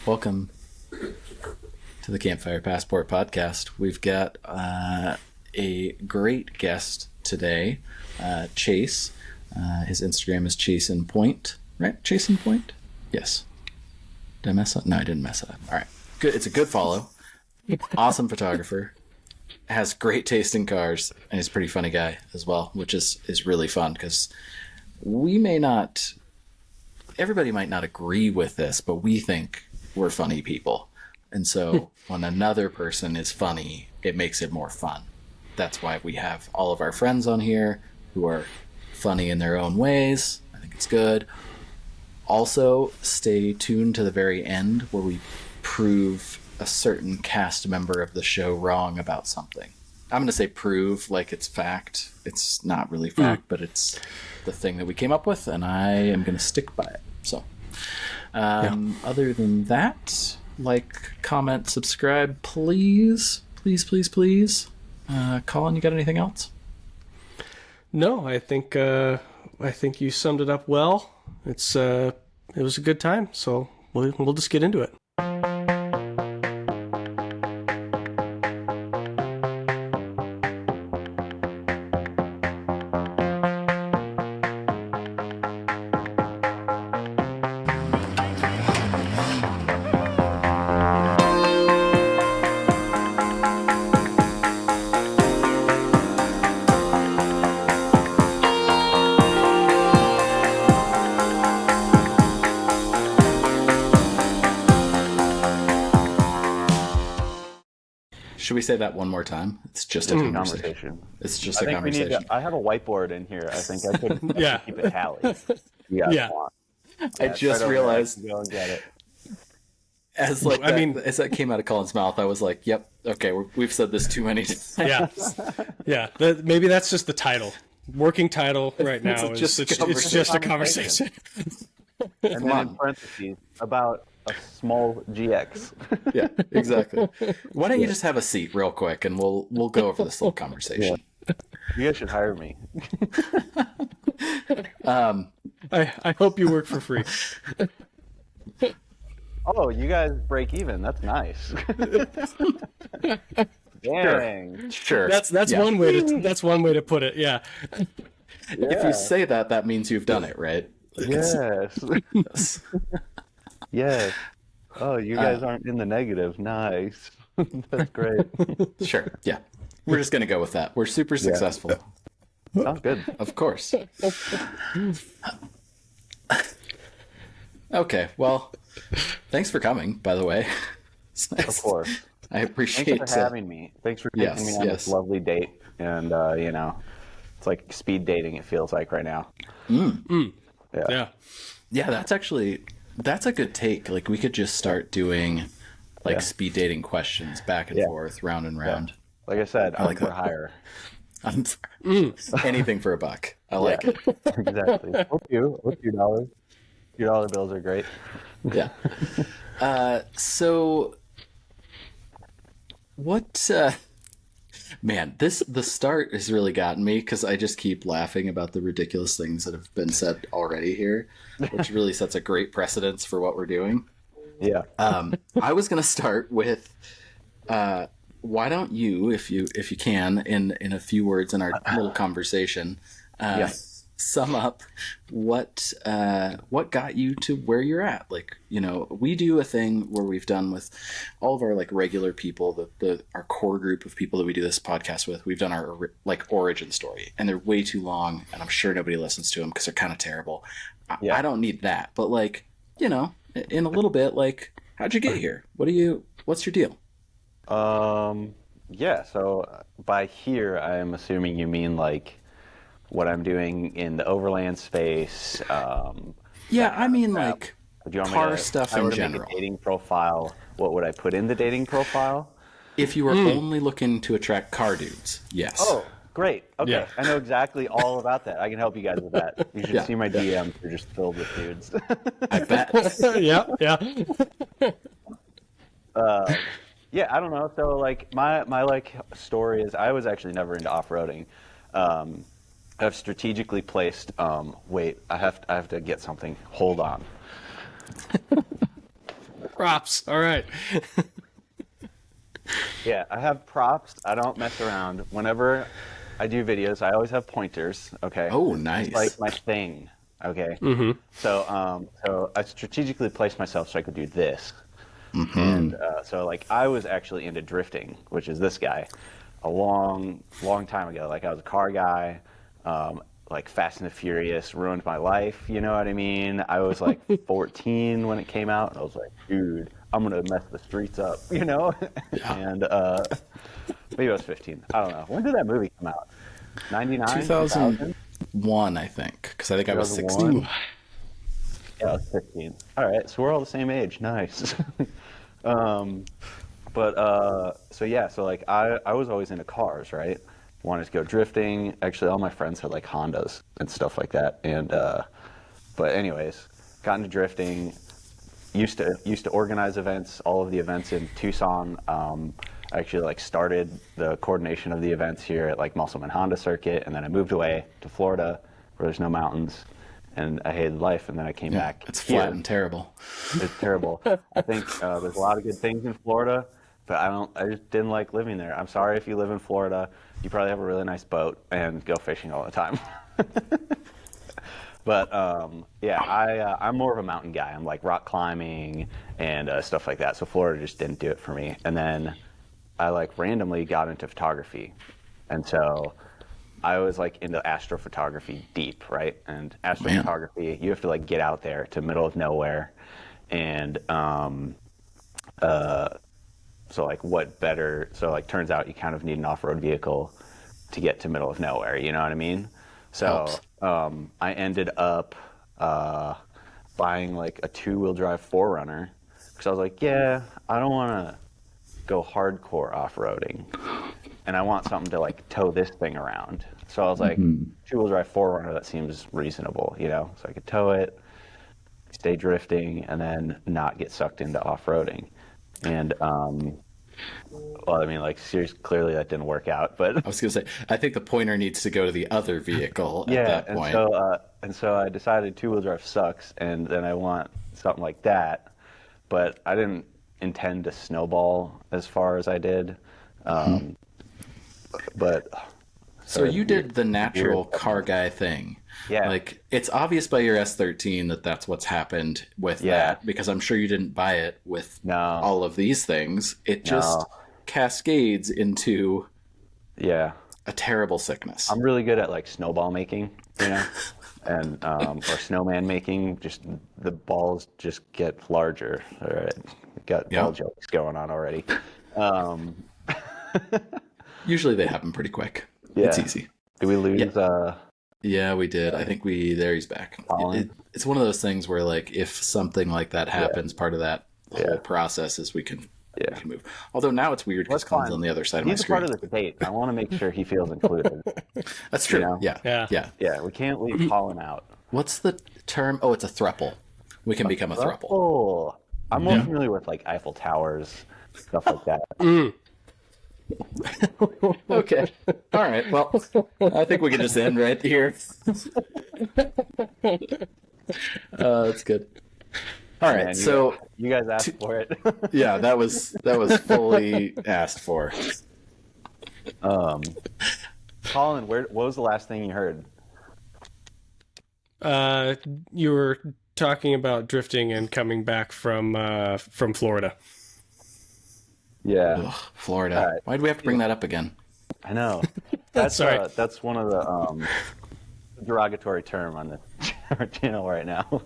Welcome to the Campfire Passport podcast. We've got a great guest today, Chase. His Instagram is Chase in Point, right? Chase in Point? Yes. Did I mess up? No, I didn't mess it up. All right. Good. It's a good follow. Awesome photographer. Has great taste in cars, and he's a pretty funny guy as well, which is really fun because everybody might not agree with this, but we think we're funny people. And so when another person is funny, it makes it more fun. That's why we have all of our friends on here who are funny in their own ways. I think it's good. Also, stay tuned to the very end where we prove a certain cast member of the show wrong about something. I'm going to say prove like it's fact. It's not really fact, but it's the thing that we came up with, and I am going to stick by it. So, other than that, like, comment, subscribe, please. Please, please, please. Colin, you got anything else? No, I think you summed it up well. It was a good time, so we'll just get into it. Should we say that one more time? It's just a conversation. It's just a conversation. I have a whitebboard in here. I think I could keep a tally. Want. I just realized. Go and get it. As that came out of Colin's mouth, I was like, "Yep, okay, we've said this too many times." Yeah. Maybe that's just the title. Working title right now. It's just a conversation. And then in parentheses about a small GX. Yeah, exactly. Why don't you just have a seat real quick and we'll go over this little conversation. Yeah. You guys should hire me. I hope you work for free. Oh, you guys break even. That's nice. Dang. Sure. That's one way to put it. Yeah. If you say that means you've done it, right? Yes. Yes. Oh, you guys aren't in the negative. Nice. That's great. Sure. Yeah. We're just going to go with that. We're super successful. Sounds good. Of course. Okay. Well, thanks for coming, by the way. Nice. Of course. I appreciate Thanks for having me. Thanks for taking me on this lovely date. And, it's like speed dating, it feels like right now. Yeah, that's a good take. Like, we could just start doing speed dating questions back and forth, round and round. Like I said, I'm for hire. Anything for a buck. I like it. Exactly. What's $2? $2 bills are great. Yeah. So what man, the start has really gotten me because I just keep laughing about the ridiculous things that have been said already here, which really sets a great precedence for what we're doing. Yeah. I was going to start with, why don't you, if you can, in a few words in our little conversation, sum up what got you to where you're at. Like, we do a thing where we've done with all of our regular people, our core group of people that we do this podcast with. We've done our origin story, and they're way too long, and I'm sure nobody listens to them because they're kind of terrible. I don't need that, but in a little bit, how'd you get here? What's your deal? So by here, I'm assuming you mean what I'm doing in the overland space. I mean car stuff in general. Make a dating profile. What would I put in the dating profile? If you were only looking to attract car dudes, yes. Oh, great. Okay, Yeah. I know exactly all about that. I can help you guys with that. You should see my DMs. They're just filled with dudes. I bet. Yeah. I don't know. So my story is I was actually never into off-roading. I've strategically placed. Wait, I have to get something. Hold on. Props. All right. Yeah, I have props. I don't mess around. Whenever I do videos, I always have pointers. Okay. Oh, nice. It's like my thing. Okay. Mm-hmm. So I strategically placed myself so I could do this. Mm-hmm. And so like I was actually into drifting, which is this guy, a long time ago. Like I was a car guy. Like Fast and the Furious ruined my life. You know what I mean? I was like 14 when it came out, and I was like, dude, I'm gonna mess the streets up, you know? Yeah. And maybe I was 15. I don't know. When did that movie come out? 99? 2001, I think. Because I think I was 16. Yeah, I was 15. All right, so we're all the same age. Nice. So like I was always into cars, right? Wanted to go drifting. Actually, all my friends had like Hondas and stuff like that. And but anyways, got into drifting. Used to organize events, all of the events in Tucson. I actually like started the coordination of the events here at like Musselman Honda Circuit, and then I moved away to Florida where there's no mountains, and I hated life. And then I came back. It's flat and terrible. It's terrible. I think there's a lot of good things in Florida, but I just didn't like living there. I'm sorry if you live in Florida. You probably have a really nice boat and go fishing all the time. But I'm more of a mountain guy. I'm like rock climbing and stuff like that. So Florida just didn't do it for me. And then I like randomly got into photography. And so I was like into astrophotography deep, right? And astrophotography, you have to like get out there to middle of nowhere. And so like turns out you kind of need an off-road vehicle to get to middle of nowhere, you know what I mean? So I ended up buying like a 2-wheel drive 4Runner because I was like, yeah, I don't want to go hardcore off-roading, and I want something to like tow this thing around. So I was like, 2-wheel drive 4Runner, that seems reasonable, you know? So I could tow it, stay drifting, and then not get sucked into off-roading. And well, I mean, like, seriously, clearly that didn't work out. But I was gonna say, I think the pointer needs to go to the other vehicle at that point. And so I decided 2-wheel drive sucks, and then I want something like that. But I didn't intend to snowball as far as I did. So you did the natural car guy thing. Yeah. Like, it's obvious by your S13 that that's what's happened with that, because I'm sure you didn't buy it with all of these things. It just cascades into a terrible sickness. I'm really good at, like, snowball making, you know? And or snowman making. Just the balls just get larger. All right. Got ball jokes going on already. Usually they happen pretty quick. Yeah. It's easy. Do we lose Yeah, we did. I think there he's back. It's one of those things where, like, if something like that happens, part of that whole process is we can move. Although now it's weird because Colin's on the other side of my screen. He's part of the debate. I want to make sure he feels included. That's true. You know? Yeah, we can't leave Colin out. What's the term? Oh, it's a thruple. We can become a thruple. Oh, I'm more familiar with, like, Eiffel Towers, stuff like that. Okay. All right. Well, I think we can just end right here. That's good. All right. Man, you guys asked for it. Yeah, that was fully asked for. Colin, what was the last thing you heard? You were talking about drifting and coming back from Florida. Yeah. Ugh, Florida. Why do we have to bring that up again? I know. That's that's one of the derogatory term on our channel right now.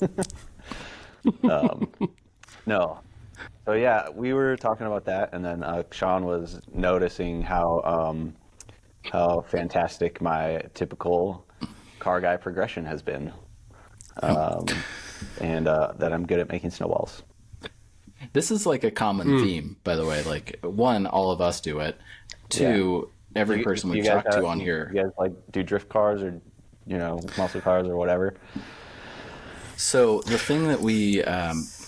No. So yeah, we were talking about that, and then Sean was noticing how fantastic my typical car guy progression has been, and that I'm good at making snowballs. This is like a common theme, by the way. Like, one, all of us do it. Two, every person we've talked to on here. You guys like do drift cars or, muscle cars or whatever? So the thing that we,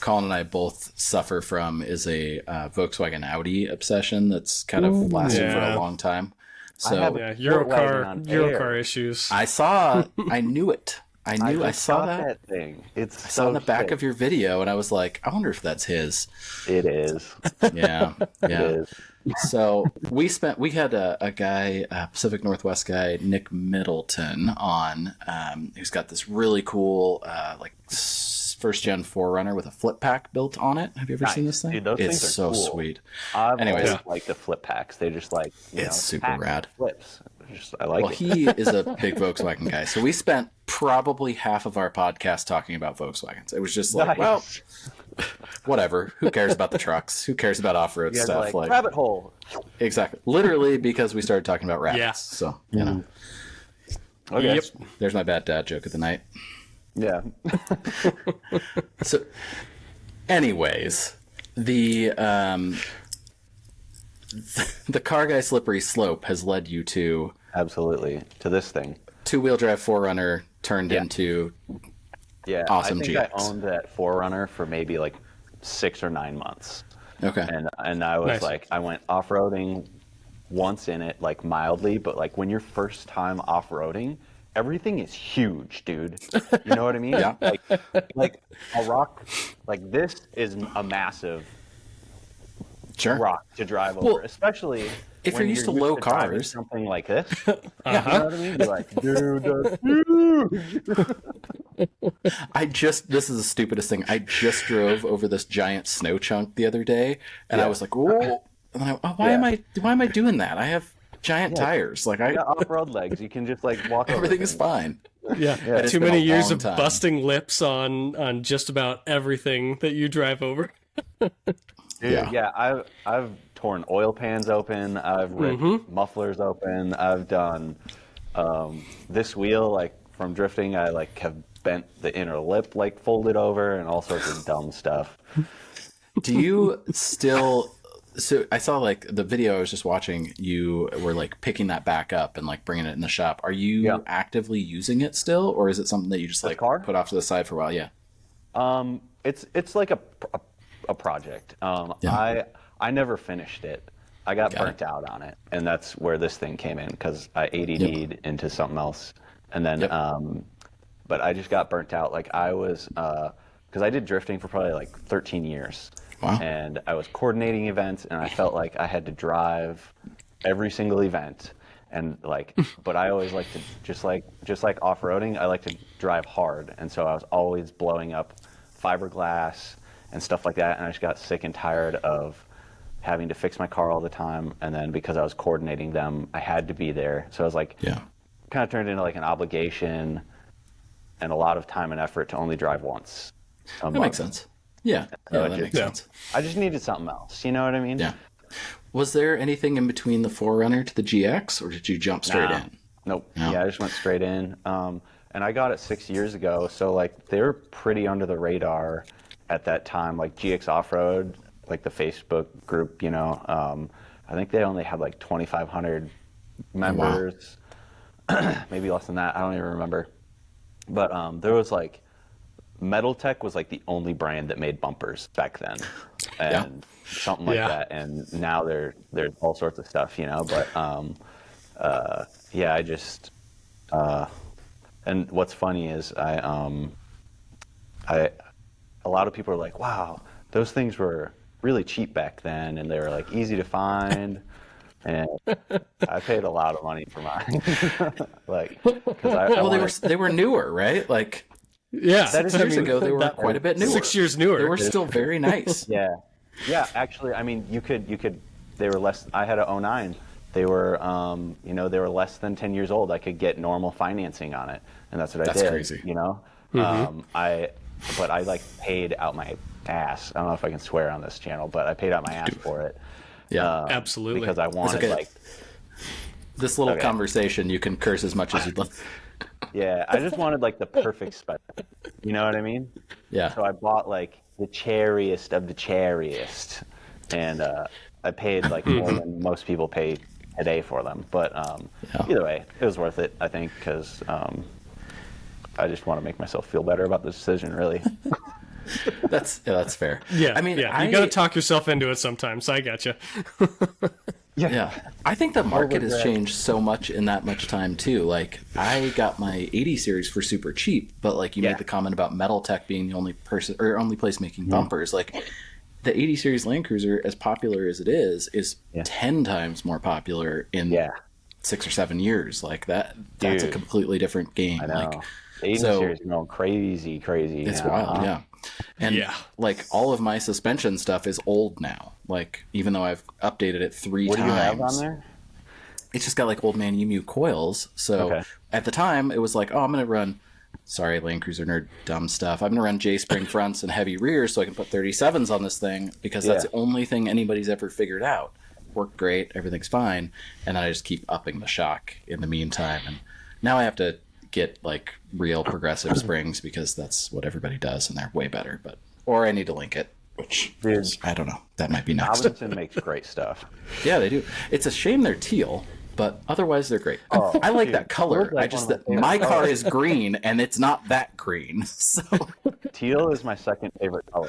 Colin and I both suffer from is a Volkswagen Audi obsession that's kind of lasted for a long time. So Euro car issues. I knew it. I knew I just saw got that. thing. It's I saw on the back of your video, and I was like, I wonder if that's his. It is. Yeah, It yeah. is. So we had a guy, a Pacific Northwest guy, Nick Middleton, on, who's got this really cool like first gen Forerunner with a flip pack built on it. Have you ever seen this thing? Dude, those It's things are so cool. sweet. I've Anyways. always liked the flip packs. They just like It's super pack rad. flips. I like Well, it. he is a big Volkswagen guy, so we spent probably half of our podcast talking about Volkswagens. It was just like, Nice. well, whatever. Who cares about the trucks? Who cares about off-road You guys are stuff? like, rabbit hole. Exactly. Literally because we started talking about rabbits. Yeah. So, you know, Okay. Yep. there's my bad dad joke of the night. Yeah. So, anyways, the car guy slippery slope has led you to Absolutely. To this thing. two-wheel drive Forerunner turned Yeah. into Yeah. Awesome I think GX. I owned that Forerunner for maybe like 6 or 9 months. okay. And I was Nice. like, I went off-roading once in it, like mildly, but like when you're first time off-roading, everything is huge, dude. You know what I mean? Yeah. Like a rock, like this is a massive Sure. rock to drive over, Well, especially if when you're used to low driving cars. something like this. You know what I mean? You're like, dude, that's huge. This is the stupidest thing. I just drove over this giant snow chunk the other day, and I was like, "Whoa!" And then why am I doing that? I have giant tires. Like You got off-road legs. You can just like walk. over everything is things. fine. Yeah, It's too been many a years long of time. busting lips on just about everything that you drive over. Dude, Yeah. yeah, I've torn oil pans open. I've ripped mufflers open. I've done this wheel like from drifting. I like have bent the inner lip like folded over and all sorts of dumb stuff. Do you still? So I saw like the video I was just watching. You were like picking that back up and like bringing it in the shop. Are you Yeah. actively using it still, or is it something that you just like car? put off to the side for a while? Yeah. It's like a project. Yeah. I never finished it. I got Got burnt out on it, and that's where this thing came in because I ADD'd into something else, and then Yep. but I just got burnt out. Like I was because I did drifting for probably like 13 years, Wow. and I was coordinating events, and I felt like I had to drive every single event. And like, but I always like to just like off-roading. I like to drive hard, and so I was always blowing up fiberglass and stuff like that. And I just got sick and tired of having to fix my car all the time. And then because I was coordinating them, I had to be there. So I was like, Yeah. kind of turned into like an obligation and a lot of time and effort to only drive once a That month. makes sense. Yeah. Yeah, that just- makes Yeah. sense. I just needed something else. You know what I mean? Yeah. Was there anything in between the Forerunner to the GX, or did you jump straight Nah. in? Nope. No. Yeah, I just went straight in. And I got it 6 years ago, so like they were pretty under the radar at that time. Like GX Off Road, like the Facebook group, you know, I think they only had like 2,500 members, maybe less than that. I don't even remember. But there was like Metal Tech was like the only brand that made bumpers back then, and something like Yeah. that. And now there's all sorts of stuff, you know. But yeah, I just and what's funny is a lot of people are like, wow, those things were really cheap back then, and they were like easy to find. And I paid a lot of money for mine, like because I Well, wanted- they were newer, right? Like Yeah, 6 I years mean, ago, they were quite a bit newer. 6 years newer. They were still very nice. Yeah, yeah. Actually, I mean, you could. They were less. I had a '09. They were, you know, they were less than 10 years old. I could get normal financing on it, and that's what I That's did. crazy. You know, but I like paid out my ass. I don't know if I can swear on this channel, but I paid out my ass for it. Yeah. Absolutely. Because I wanted okay. like, This little Okay. conversation, you can curse as much as you'd like. yeah, I just wanted like the perfect spec. You know what I mean? Yeah. So I bought like the cherriest of the cherriest, and I paid like more than most people pay today for them. But Yeah. either way, it was worth it, I think, because I just want to make myself feel better about the decision, really. That's fair. Yeah, I mean, yeah, you got to talk yourself into it sometimes. I gotcha. Yeah. I think the market has Overdraft. changed so much in that much time too. Like I got my 80 series for super cheap, but like you Yeah. made the comment about Metal Tech being the only person or only place making bumpers. Like the 80 series Land Cruiser, as popular as it is Yeah. 10 times more popular in Yeah. 6 or 7 years. Like that's a Dude. completely different game. I know. Like The 80 so- series is going crazy. it's now, wild, huh? yeah. And Yeah. like all of my suspension stuff is old now. Like even though I've updated it 3 What do times. you have on there? It's just got like old man Emu coils. So Okay. at the time, it was like, oh, I'm going to run, sorry, Land Cruiser nerd dumb stuff. I'm going to run J spring fronts and heavy rears so I can put 37s on this thing because that's Yeah. the only thing anybody's ever figured out. Worked great, everything's fine. And then I just keep upping the shock in the meantime. And now I have to get like real progressive springs because that's what everybody does and they're way better. But or I need to link it, which Dude. I don't know. That might be next. Robinson makes great stuff. Yeah, they do. It's a shame they're teal, but otherwise they're great. Oh, I like dude. that color. Those are, like, I just one of my my favorite car colors. is green and it's not that green. So Teal is my second favorite color.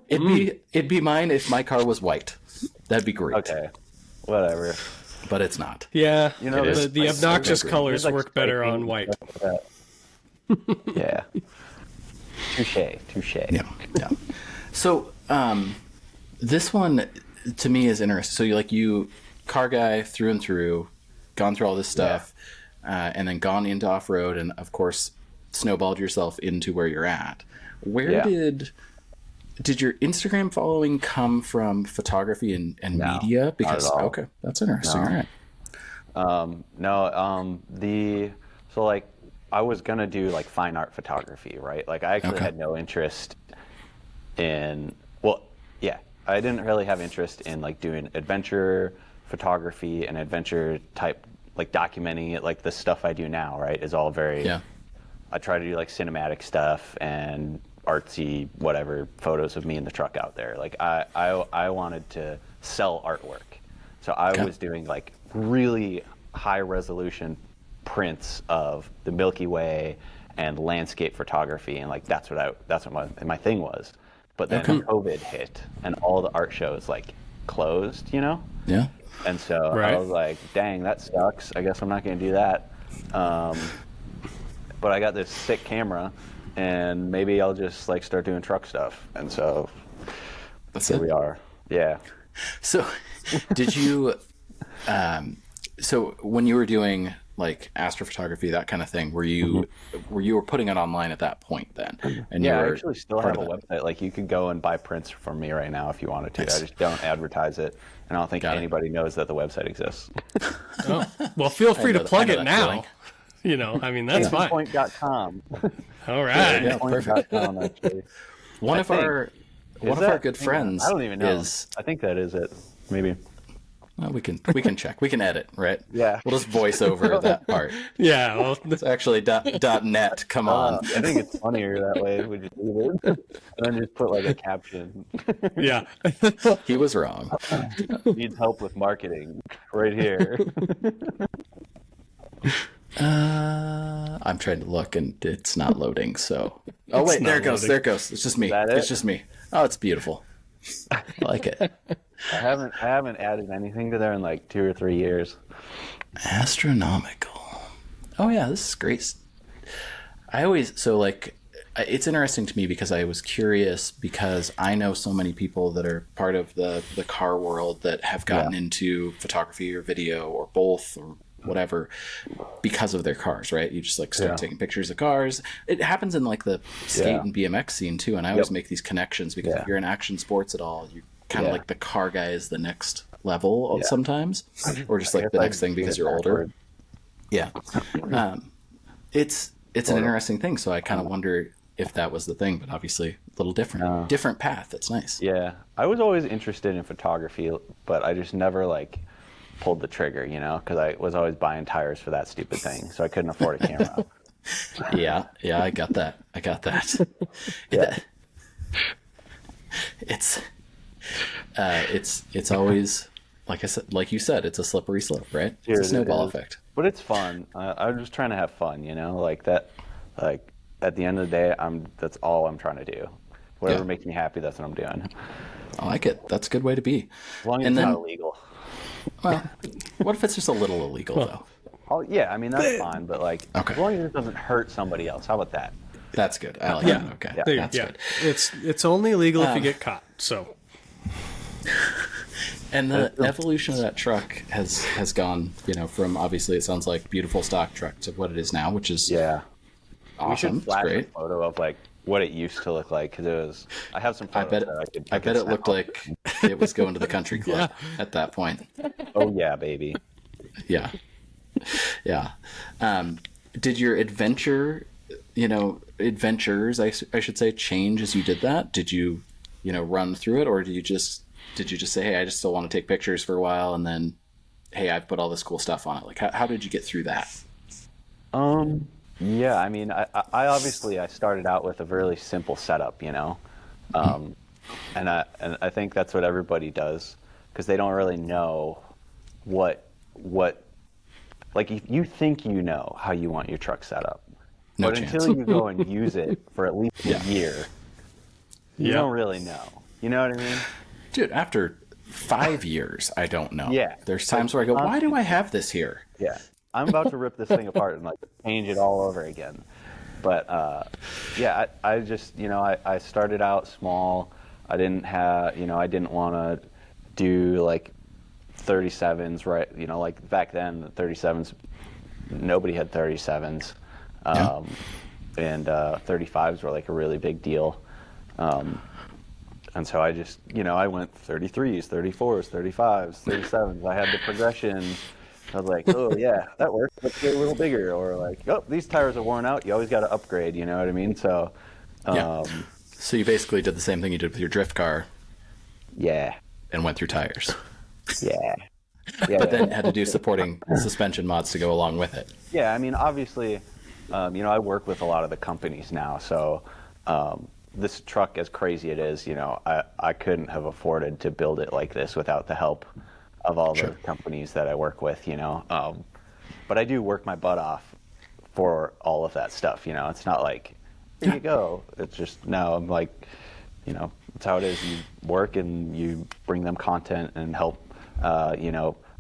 it'd be mine if my car was white. That'd be great. Okay. Whatever. But it's not. Yeah, You know, It the, is the my obnoxious favorite. colors There's, like, work better striking on white. stuff like that. Yeah. Touche. Yeah. Yeah. So this one to me is interesting. So you car guy through and through, gone through all this stuff, and then gone into off road, and of course snowballed yourself into where you're at. Where Yeah. did your Instagram following come from? Photography and No, media? not Because at all. okay, that's interesting. No. All right. So like I was gonna do like fine art photography, right? Like I actually Okay. had no interest in, well, yeah, I didn't really have interest in like doing adventure photography and adventure type, like documenting it, like the stuff I do now, right, is all very, Yeah. I try to do like cinematic stuff and artsy whatever photos of me in the truck out there. Like I wanted to sell artwork, so I Okay. was doing like really high resolution prints of the Milky Way and landscape photography, and like that's what my thing was. But then Okay. COVID hit and all the art shows like closed, you know. Yeah. And so Right. I was like, dang, that sucks. I guess I'm not going to do that. But I got this sick camera, and maybe I'll just like start doing truck stuff. And so That's here it. we are. Yeah. So, did you? So when you were doing like astrophotography, that kind of thing, were you putting it online at that point then? And you Yeah, I were actually still part have a of it? website. Like you could go and buy prints from me right now if you wanted to. Nice. I just don't advertise it, and I don't think Got it. anybody knows that the website exists. Oh. Well, feel free to know that- plug I know it that now. feeling. You know, I mean, that's fine. Point.com. All right. Yeah, perfect. Point.com, actually. One I of think. our Is our that- good hang on, friends I don't even know. is I think that is it. Maybe. well, we can check. We can edit, right? Yeah. We'll just voice over that part. Yeah. Well, It's actually .net. Come on. I think it's funnier that way. We just leave it and then just put like a caption. yeah. He was wrong. Needs help with marketing right here. I'm trying to look and it's not loading. So, oh wait, not there it goes. loading. There it goes. It's just me. that It's it? just me. Oh, it's beautiful. I like it. I haven't added anything to there in like 2 or 3 years. Astronomical. Oh yeah, this is great. I always it's interesting to me because I was curious because I know so many people that are part of the car world that have gotten into photography or video or both or whatever because of their cars, right? You just like start Yeah. taking pictures of cars. It happens in like the skate Yeah. and BMX scene too, and I always Yep. make these connections because Yeah. if you're in action sports at all, you kind of Yeah. like the car guy is the next level Yeah. sometimes, or just I like guess the I next thing did because it you're older. backward. Yeah. It's an interesting thing. So I kind of wonder if that was the thing, but obviously a little different. Different path. That's nice. Yeah, I was always interested in photography, but I just never like pulled the trigger, you know, because I was always buying tires for that stupid thing, so I couldn't afford a camera. Yeah, I got that. Yeah. It's always like I said, like you said, it's a slippery slope, right? Dude, It's a snowball it is. effect. But it's fun. I'm just trying to have fun, you know, like that. Like at the end of the day, that's all I'm trying to do. Whatever Yeah. makes me happy, that's what I'm doing. I like it. That's a good way to be. As long as And it's then- not illegal. Well, what if it's just a little illegal though? Oh yeah, I mean that's fine, but like Okay. as long as it doesn't hurt somebody else. How about that? That's good. I like Yeah. that. Okay, Yeah. There you- that's yeah, good. it's only illegal if you get caught. So And the evolution of that truck has gone, from obviously it sounds like beautiful stock truck to what it is now, which is Yeah. We awesome. should It's flash a great. photo of like what it used to look like because it was. I have some I photos bet that I could bet it snap looked off. like it was going to the country club at that point. Oh yeah, baby. Yeah. Yeah. Did your adventures, I should say, change as you did that? Did you, run through it, or did you just say, hey, I just still want to take pictures for a while, and then, hey, I've put all this cool stuff on it? Like, how did you get through that? Yeah, I mean, I obviously I started out with a really simple setup, and I think that's what everybody does because they don't really know what like you think you know how you want your truck set up, No but chance. until you go and use it for at least a year, you Yeah. don't really know. You know what I mean? Dude, after 5 years, I don't know. Yeah. There's times where I go, why do I have this here? Yeah, I'm about to rip this thing apart and like change it all over again. But yeah, I just I started out small. I didn't want to do like 37s, right? Like back then, the 37s, nobody had 37s, and 35s were like a really big deal. And so I just, I went 33s, 34s, 35s, 37s. I had the progression. I was like, oh yeah, that works. Let's get a little bigger. Or like, oh, these tires are worn out. You always got to upgrade. You know what I mean? So, Yeah. So you basically did the same thing you did with your drift car yeah, and went through tires, yeah, yeah. but then had to do supporting suspension mods to go along with it. Yeah, I mean, obviously, I work with a lot of the companies now, so this truck, as crazy it is, I couldn't have afforded to build it like this without the help of all Sure. the companies that I work with, But I do work my butt off for all of that stuff, It's not like, here you go. It's just, no, I'm like, it's how it is. You work and you bring them content and help,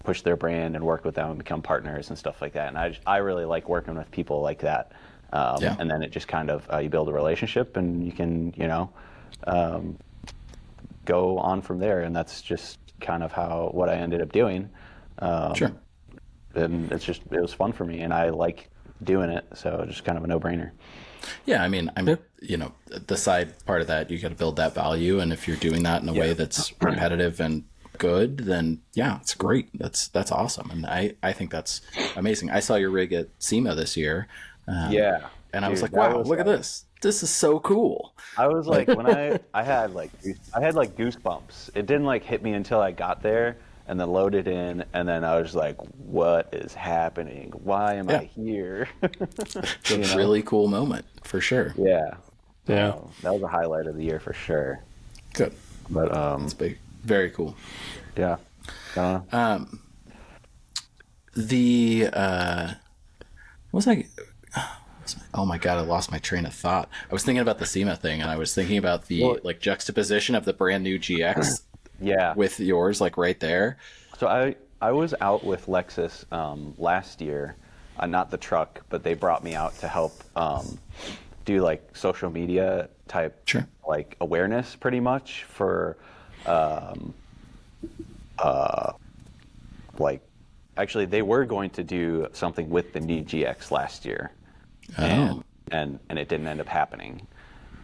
push their brand and work with them and become partners and stuff like that. And I really like working with people like that. And then it just kind of, you build a relationship and you can, go on from there. And that's just kind of what I ended up doing. Sure. And it was fun for me and I like doing it. So it's just kind of a no-brainer. Yeah, I mean, the side part of that, you got to build that value, and if you're doing that in a way that's repetitive and good, then yeah, it's great. That's awesome, and I think that's amazing. I saw your rig at SEMA this year, Yeah. and I was Dude, like, wow, look at this. This is so cool. I was like, when I had like goosebumps. It didn't like hit me until I got there and then loaded in, and then I was like, what is happening? Why am I here? It's a really cool moment for sure. Yeah. Yeah. That was a highlight of the year for sure. Good. But It's big. Very cool. yeah. The what was I? Oh my god, I lost my train of thought. I was thinking about the SEMA thing, and I was thinking about the like juxtaposition of the brand new GX Yeah. with yours, like right there. So I was out with Lexus last year, not the truck, but they brought me out to help do like social media type Sure. like awareness pretty much for like actually they were going to do something with the new GX last year. Oh. And it didn't end up happening.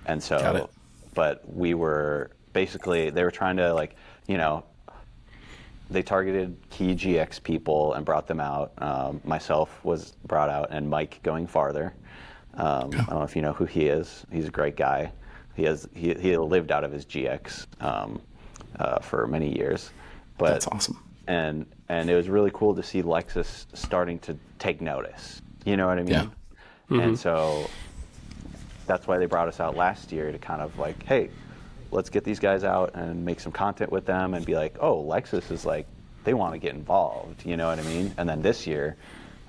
And so Got it. but we were basically they were trying to like, they targeted key GX people and brought them out. Myself was brought out, and Mike Going Farther. I don't know if you know who he is. He's a great guy. He lived out of his GX for many years. But That's awesome. And it was really cool to see Lexus starting to take notice. You know what I mean? Yeah. And so that's why they brought us out last year to kind of like, hey, let's get these guys out and make some content with them and be like, oh, Lexus is like, they want to get involved, you know what I mean? And then this year,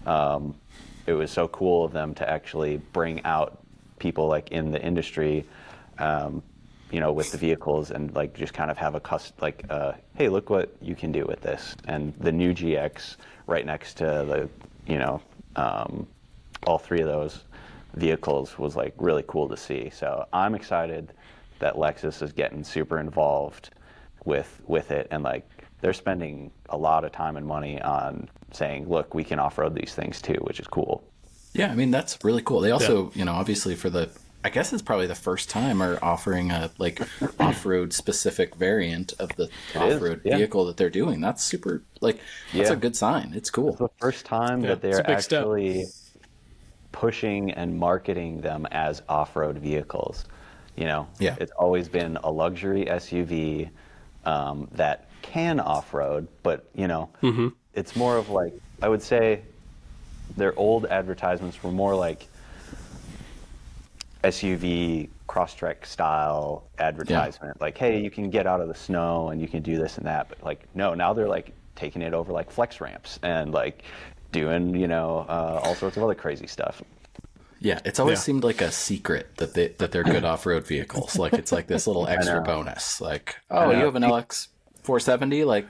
it was so cool of them to actually bring out people like in the industry with the vehicles and like just kind of have hey, look what you can do with this. And the new GX right next to the, all three of those vehicles was like really cool to see. So I'm excited that Lexus is getting super involved with it, and like they're spending a lot of time and money on saying, look, we can off-road these things too, which is cool. Yeah, I mean, that's really cool. They also, obviously I guess it's probably the first time are offering a like off-road specific variant of the off-road vehicle that they're doing. That's super, that's a good sign. It's cool. It's the first time that they're actually pushing and marketing them as off-road vehicles. It's always been a luxury SUV that can off-road, but it's more of like, I would say their old advertisements were more like SUV Crosstrek style advertisement. Like, hey, you can get out of the snow and you can do this and that, but like, no, now they're like taking it over like flex ramps and like doing all sorts of other crazy stuff. Yeah, it's always seemed like a secret that they're good off-road vehicles. Like it's like this little extra bonus. Like, oh, you have an LX 470? Like,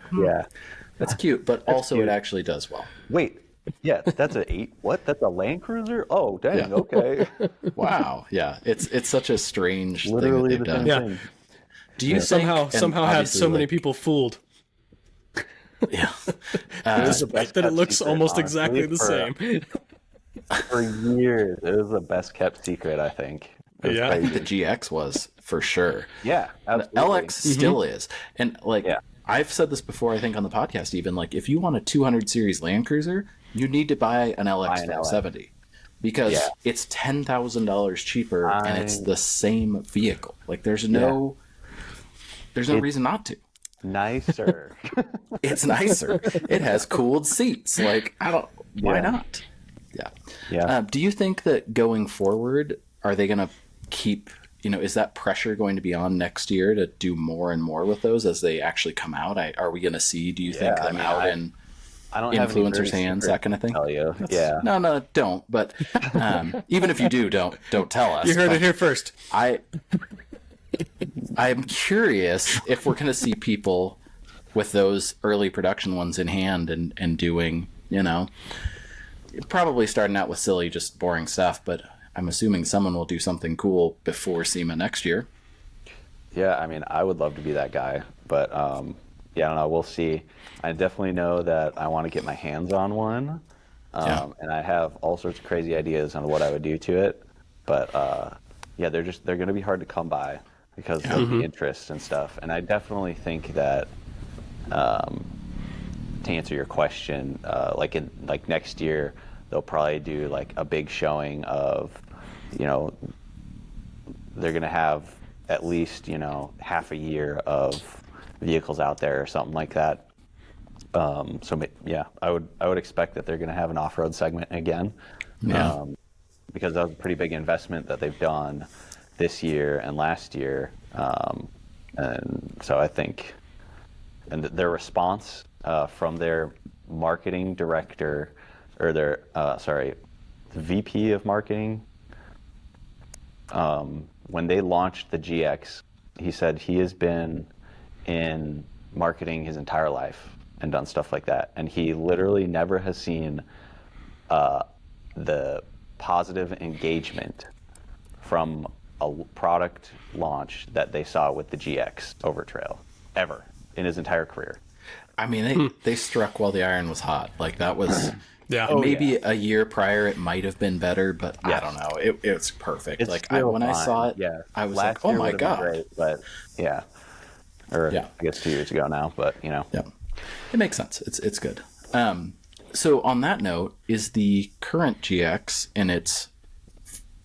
that's cute, but also it actually does well. Wait, yeah, that's an 8. What? That's a Land Cruiser? Oh, dang, okay. Wow, yeah, it's such a strange Literally thing that they've done. Thing. Do you somehow had so many people fooled? Yeah, that it looks almost exactly the same. For years, it was the best kept secret, I think. I think the GX was for sure. Yeah, absolutely. The LX still is, and I've said this before. I think on the podcast, even like if you want a 200 series Land Cruiser, you need to buy an LX 570 because it's $10,000 cheaper and it's the same vehicle. Like there's no reason not to. Nicer. It's nicer. It has cooled seats. Like why not? Yeah. Do you think that going forward, are they going to keep, is that pressure going to be on next year to do more and more with those as they actually come out? Are we going to see, do you think them out in influencers' hands, that kind of thing? Tell you. No, don't. But even if you do, don't tell us. You heard it here first. I'm curious if we're going to see people with those early production ones in hand and doing, probably starting out with silly, just boring stuff, but I'm assuming someone will do something cool before SEMA next year. Yeah, I mean, I would love to be that guy, but I don't know. We'll see. I definitely know that I want to get my hands on one, and I have all sorts of crazy ideas on what I would do to it. But they're going to be hard to come by because of the interest and stuff. And I definitely think that to answer your question, like next year, they'll probably do like a big showing of, they're going to have at least, half a year of vehicles out there or something like that. I would expect that they're going to have an off-road segment again, because that was a pretty big investment that they've done this year and last year. And so I think, and their response from their marketing director, or their VP of marketing, when they launched the GX, he said he has been in marketing his entire life and done stuff like that, and he literally never has seen the positive engagement from a product launch that they saw with the GX over trail ever in his entire career. I mean, they struck while the iron was hot. Like that was maybe a year prior it might have been better, but I don't know. It's perfect. It's like when I saw it, I was like, oh my god. Great, but I guess 2 years ago now, but it makes sense. It's good. So on that note, is the current GX in its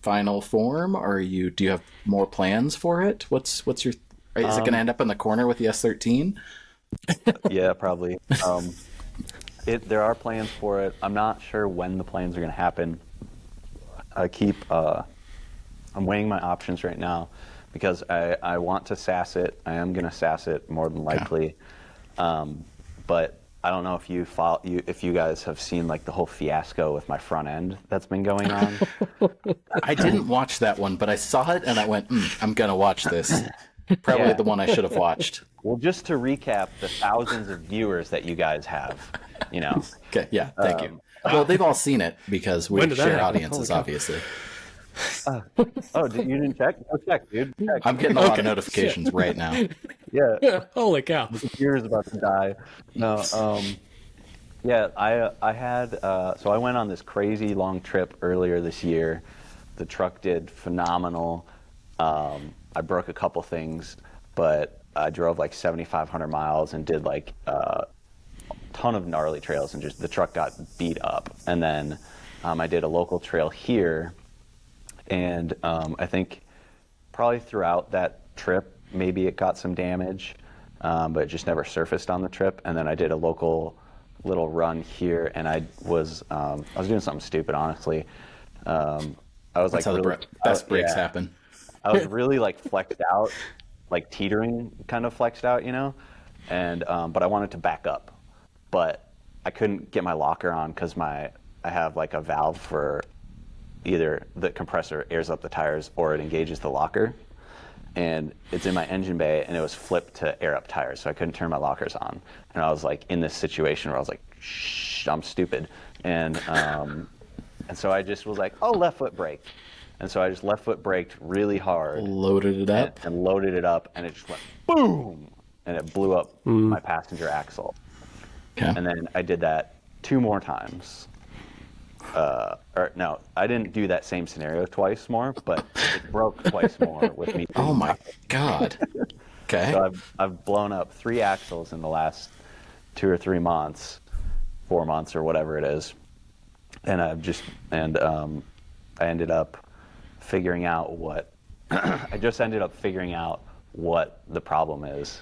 final form, or do you have more plans for it? What's your? Is it going to end up in the corner with the S13? Yeah, probably. There are plans for it. I'm not sure when the plans are going to happen. I'm weighing my options right now because I want to sass it. I am going to sass it more than likely. But I don't know if you guys have seen like the whole fiasco with my front end that's been going on. I didn't watch that one, but I saw it and I went, I'm going to watch this. Probably Yeah. the one I should have watched. Well, just to recap the thousands of viewers that you guys have, you know. Okay, yeah, thank you. Well, they've all seen it because we When did that share happen? audiences, Holy cow. obviously. Oh, you didn't check? Go check, dude. Check. I'm getting a lot Okay. of notifications right now. Yeah. Holy cow. The computer's about to die. No, yeah, I had so I went on this crazy long trip earlier this year. The truck did phenomenal. I broke a couple things, but I drove like 7,500 miles and did like a ton of gnarly trails, and just the truck got beat up. And then I did a local trail here, and I think probably throughout that trip, maybe it got some damage, but it just never surfaced on the trip. And then I did a local little run here, and I was doing something stupid, honestly. I was That's like, how the really, best breaks yeah. happen. I was really like flexed out, like teetering kind of flexed out, you know, and but I wanted to back up, but I couldn't get my locker on because I have like a valve for either the compressor airs up the tires or it engages the locker, and it's in my engine bay, and it was flipped to air up tires, so I couldn't turn my lockers on, and I was like in this situation where I was like, shh, I'm stupid, and so I just was like, oh, left foot brake. And so I just left foot braked really hard Loaded it up. and loaded it up, and it just went boom, and it blew up my passenger axle. Okay. And then I did that 2 more times. Or no, I didn't do that same scenario twice more, but it broke twice more with me. Oh my God. Okay. So I've blown up 3 axles in the last 2 or 3 months, 4 months or whatever it is, and I ended up figuring out what I just ended up figuring out what the problem is,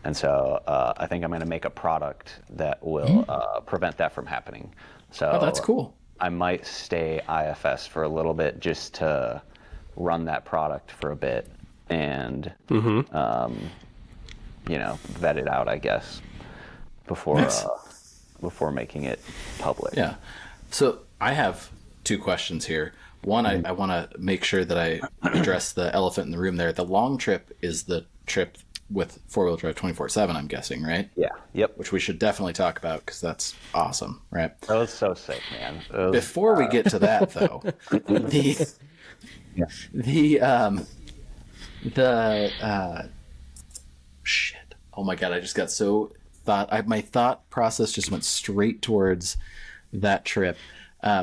and so I think I'm going to make a product that will prevent that from happening. So Oh, that's cool. I might stay IFS for a little bit just to run that product for a bit and vet it out, I guess, before Nice. before making it public. Yeah. So I have 2 questions here. One, I want to make sure that I address the elephant in the room there. The long trip is the trip with 4-wheel drive 24/7, I'm guessing, right? Yeah. Yep. Which we should definitely talk about because that's awesome, right? That was so sick, man. It was- Before we get to that, though, shit. Oh my God, I just got so my thought process just went straight towards that trip.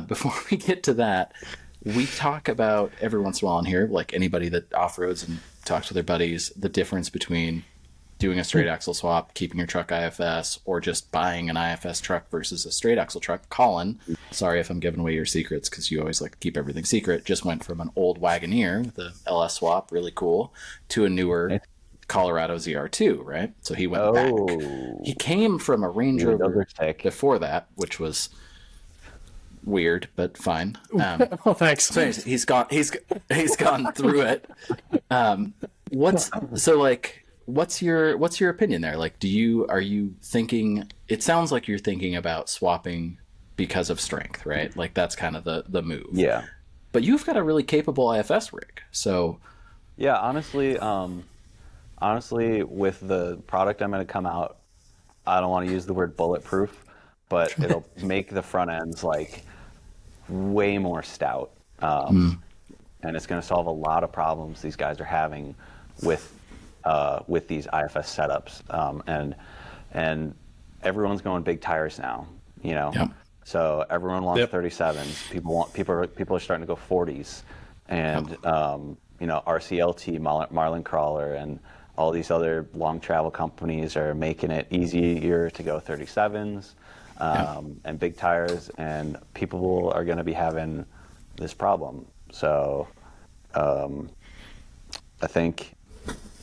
Before we get to that, we talk about every once in a while on here, like anybody that off-roads and talks to their buddies, the difference between doing a straight axle swap, keeping your truck IFS, or just buying an IFS truck versus a straight axle truck. Colin, sorry if I'm giving away your secrets because you always like to keep everything secret, just went from an old Wagoneer with a LS swap, really cool, to a newer Colorado ZR2, right? So he went back. He came from a Range Dude, those Rover are sick. before that, which was weird, but fine. Oh, thanks. So anyways, he's gone through it. What's your opinion there? Like, are you thinking, it sounds like you're thinking about swapping because of strength, right? Like that's kind of the move. Yeah. But you've got a really capable IFS rig. So Yeah, honestly, with the product I'm going to come out, I don't want to use the word bulletproof, but it'll make the front ends like way more stout, and it's going to solve a lot of problems these guys are having with these IFS setups, and everyone's going big tires now, you know. Yep. So everyone wants Yep. 37s. People are starting to go 40s, and RCLT, Marlin Crawler, and all these other long travel companies are making it easier to go 37s and big tires, and people are going to be having this problem. So I think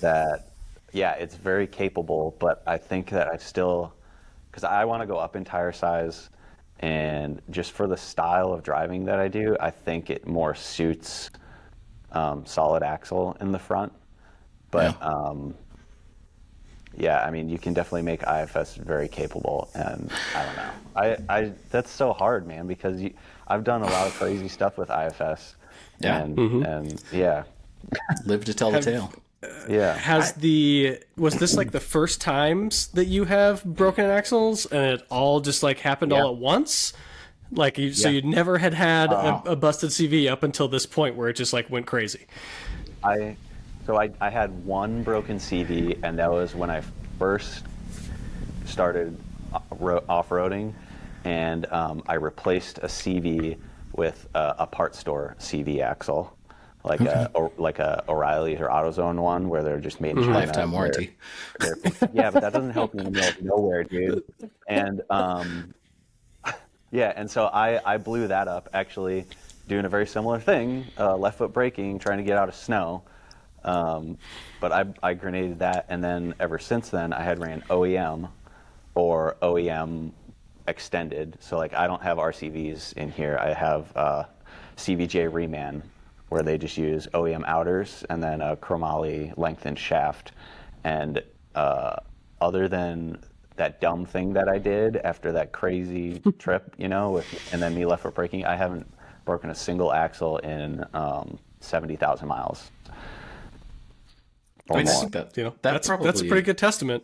that, yeah, it's very capable, but I think that because I want to go up in tire size, and just for the style of driving that I do, I think it more suits solid axle in the front. But yeah, I mean, you can definitely make IFS very capable, and I don't know. I that's so hard, man, because I've done a lot of crazy stuff with IFS. Yeah. And yeah. live to tell the tale. Yeah. was this like the first times that you have broken axles, and it all just like happened all at once? Like so you never had a busted CV up until this point where it just like went crazy. I had one broken CV, and that was when I first started off-roading, and I replaced a CV with a part store CV axle, like a O'Reilly's or AutoZone one, where they're just made in China. Lifetime warranty. Yeah, but that doesn't help you in the middle of nowhere, dude. And yeah, and so I blew that up actually doing a very similar thing, left foot braking, trying to get out of snow. But I grenaded that, and then ever since then I had ran OEM or OEM extended. So like I don't have RCVs in here. I have CVJ Reman, where they just use OEM outers and then a chromoly lengthened shaft. And other than that dumb thing that I did after that crazy trip, and then me left foot braking, I haven't broken a single axle in 70,000 miles. I think that, that's a pretty good testament.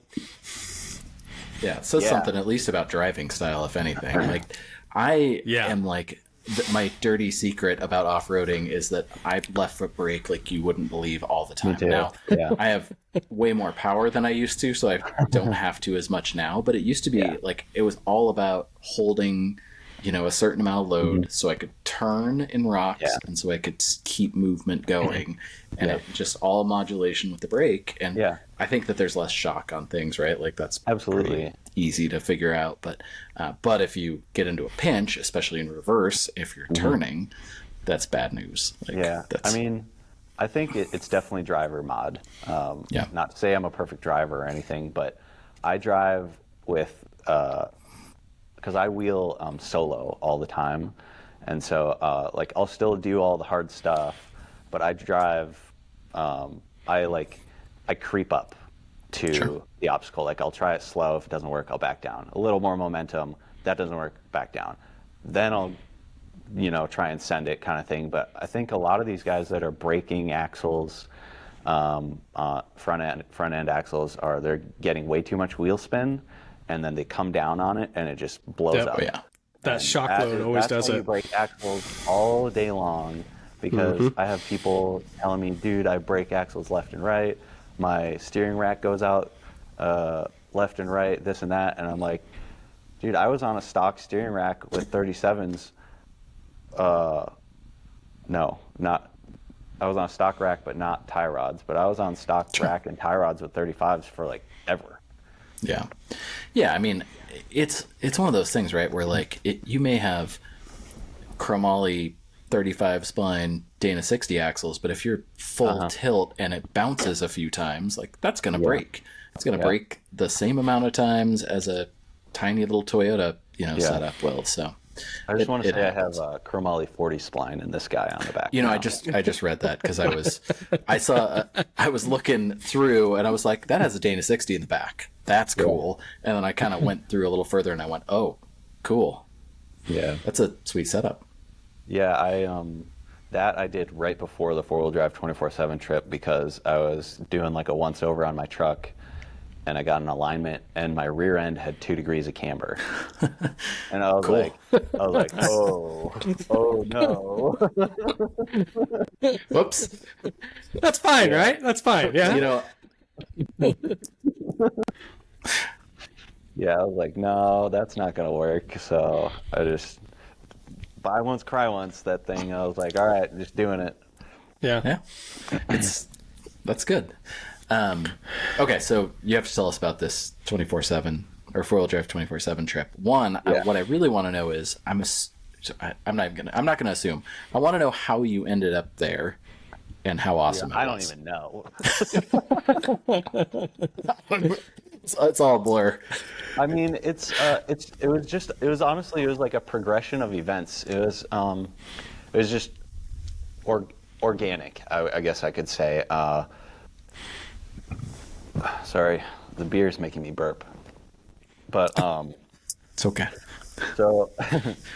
Yeah, it says something at least about driving style, if anything. Like, I am like, my dirty secret about off-roading is that I left foot brake like you wouldn't believe all the time. Now, I have way more power than I used to, so I don't have to as much now. But it used to be like, it was all about holding, a certain amount of load so I could turn in rocks and so I could keep movement going. And it just all modulation with the brake. And I think that there's less shock on things, right? Like that's absolutely easy to figure out. But if you get into a pinch, especially in reverse, if you're turning, that's bad news. Like, I mean, I think it's definitely driver mod. Not to say I'm a perfect driver or anything, but I drive with because I wheel solo all the time, and so like I'll still do all the hard stuff, but I drive. I creep up to the obstacle. Like I'll try it slow. If it doesn't work, I'll back down. A little more momentum. That doesn't work, back down. Then I'll, try and send it kind of thing. But I think a lot of these guys that are breaking axles, front end axles, they're getting way too much wheel spin, and then they come down on it and it just blows up. Yeah, that shock load always does it. You break axles all day long. Because I have people telling me, dude, I break axles left and right. My steering rack goes out left and right, this and that. And I'm like, dude, I was on a stock steering rack with 37s. I was on a stock rack, but not tie rods. But I was on stock rack and tie rods with 35s for like ever. Yeah. Yeah, I mean, it's one of those things, right, where like you may have chromoly 35 spline Dana 60 axles, but if you're full tilt and it bounces a few times, like that's going to break. It's going to break the same amount of times as a tiny little Toyota, setup will. So I just want to say happens. I have a chromoly 40 spline and this guy on the back. I just read that because I was looking through and I was like, that has a Dana 60 in the back. That's cool. And then I kind of went through a little further and I went, oh, cool. Yeah. That's a sweet setup. Yeah, I did right before the 4-wheel drive 24/7 trip because I was doing like a once over on my truck, and I got an alignment, and my rear end had 2 degrees of camber, and I was like, oh no, whoops. That's fine, right? That's fine. Yeah. Yeah, I was like, no, that's not gonna work. So I just. Buy once, cry once, that thing. I was like, all right, just doing it. Yeah. That's good. Okay, so you have to tell us about this 24/7 or 4-wheel drive 24/7 trip. One, what I really want to know is, I'm not gonna assume. I want to know how you ended up there and how awesome it was. I don't even know. It's all a blur. I mean, it was honestly like a progression of events. It was just organic, I guess I could say. Sorry, the beer's making me burp. But it's okay. So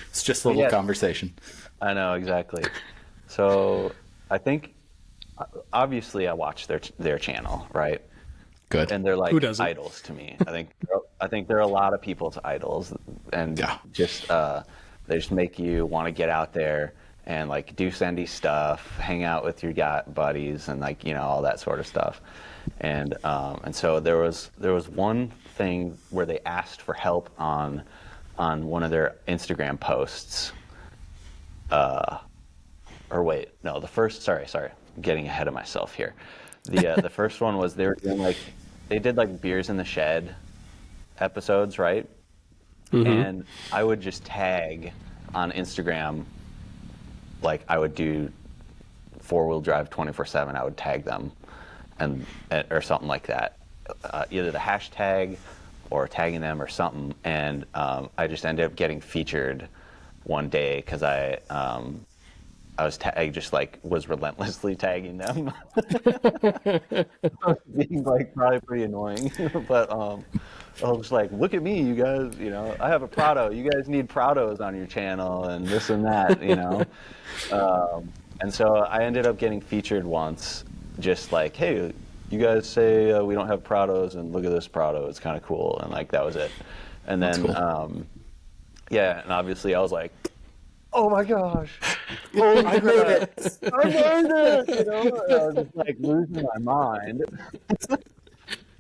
it's just a little conversation. I know, exactly. So I think obviously I watch their channel, right? Good. And they're like Who doesn't? idols to me. I think there are a lot of people's idols, and just they just make you want to get out there and like do Sendy stuff, hang out with your buddies, and like all that sort of stuff. And so there was one thing where they asked for help on one of their Instagram posts. Or wait, no, the first. Sorry, I'm getting ahead of myself here. The first one was they did like Beers in the Shed episodes, right? Mm-hmm. And I would just tag on Instagram, like I would do 4-wheel drive 24/7. I would tag them, or something like that, either the hashtag or tagging them or something. And I just ended up getting featured one day because I was relentlessly tagging them. Being like probably pretty annoying, but I was like, look at me, you guys, I have a Prado. You guys need Prados on your channel and this and that, and so I ended up getting featured once, just like, hey, you guys say we don't have Prados, and look at this Prado, it's kind of cool, and like that was it. And then cool. And obviously I was like, oh my gosh, I made it! I made it! I was just like losing my mind.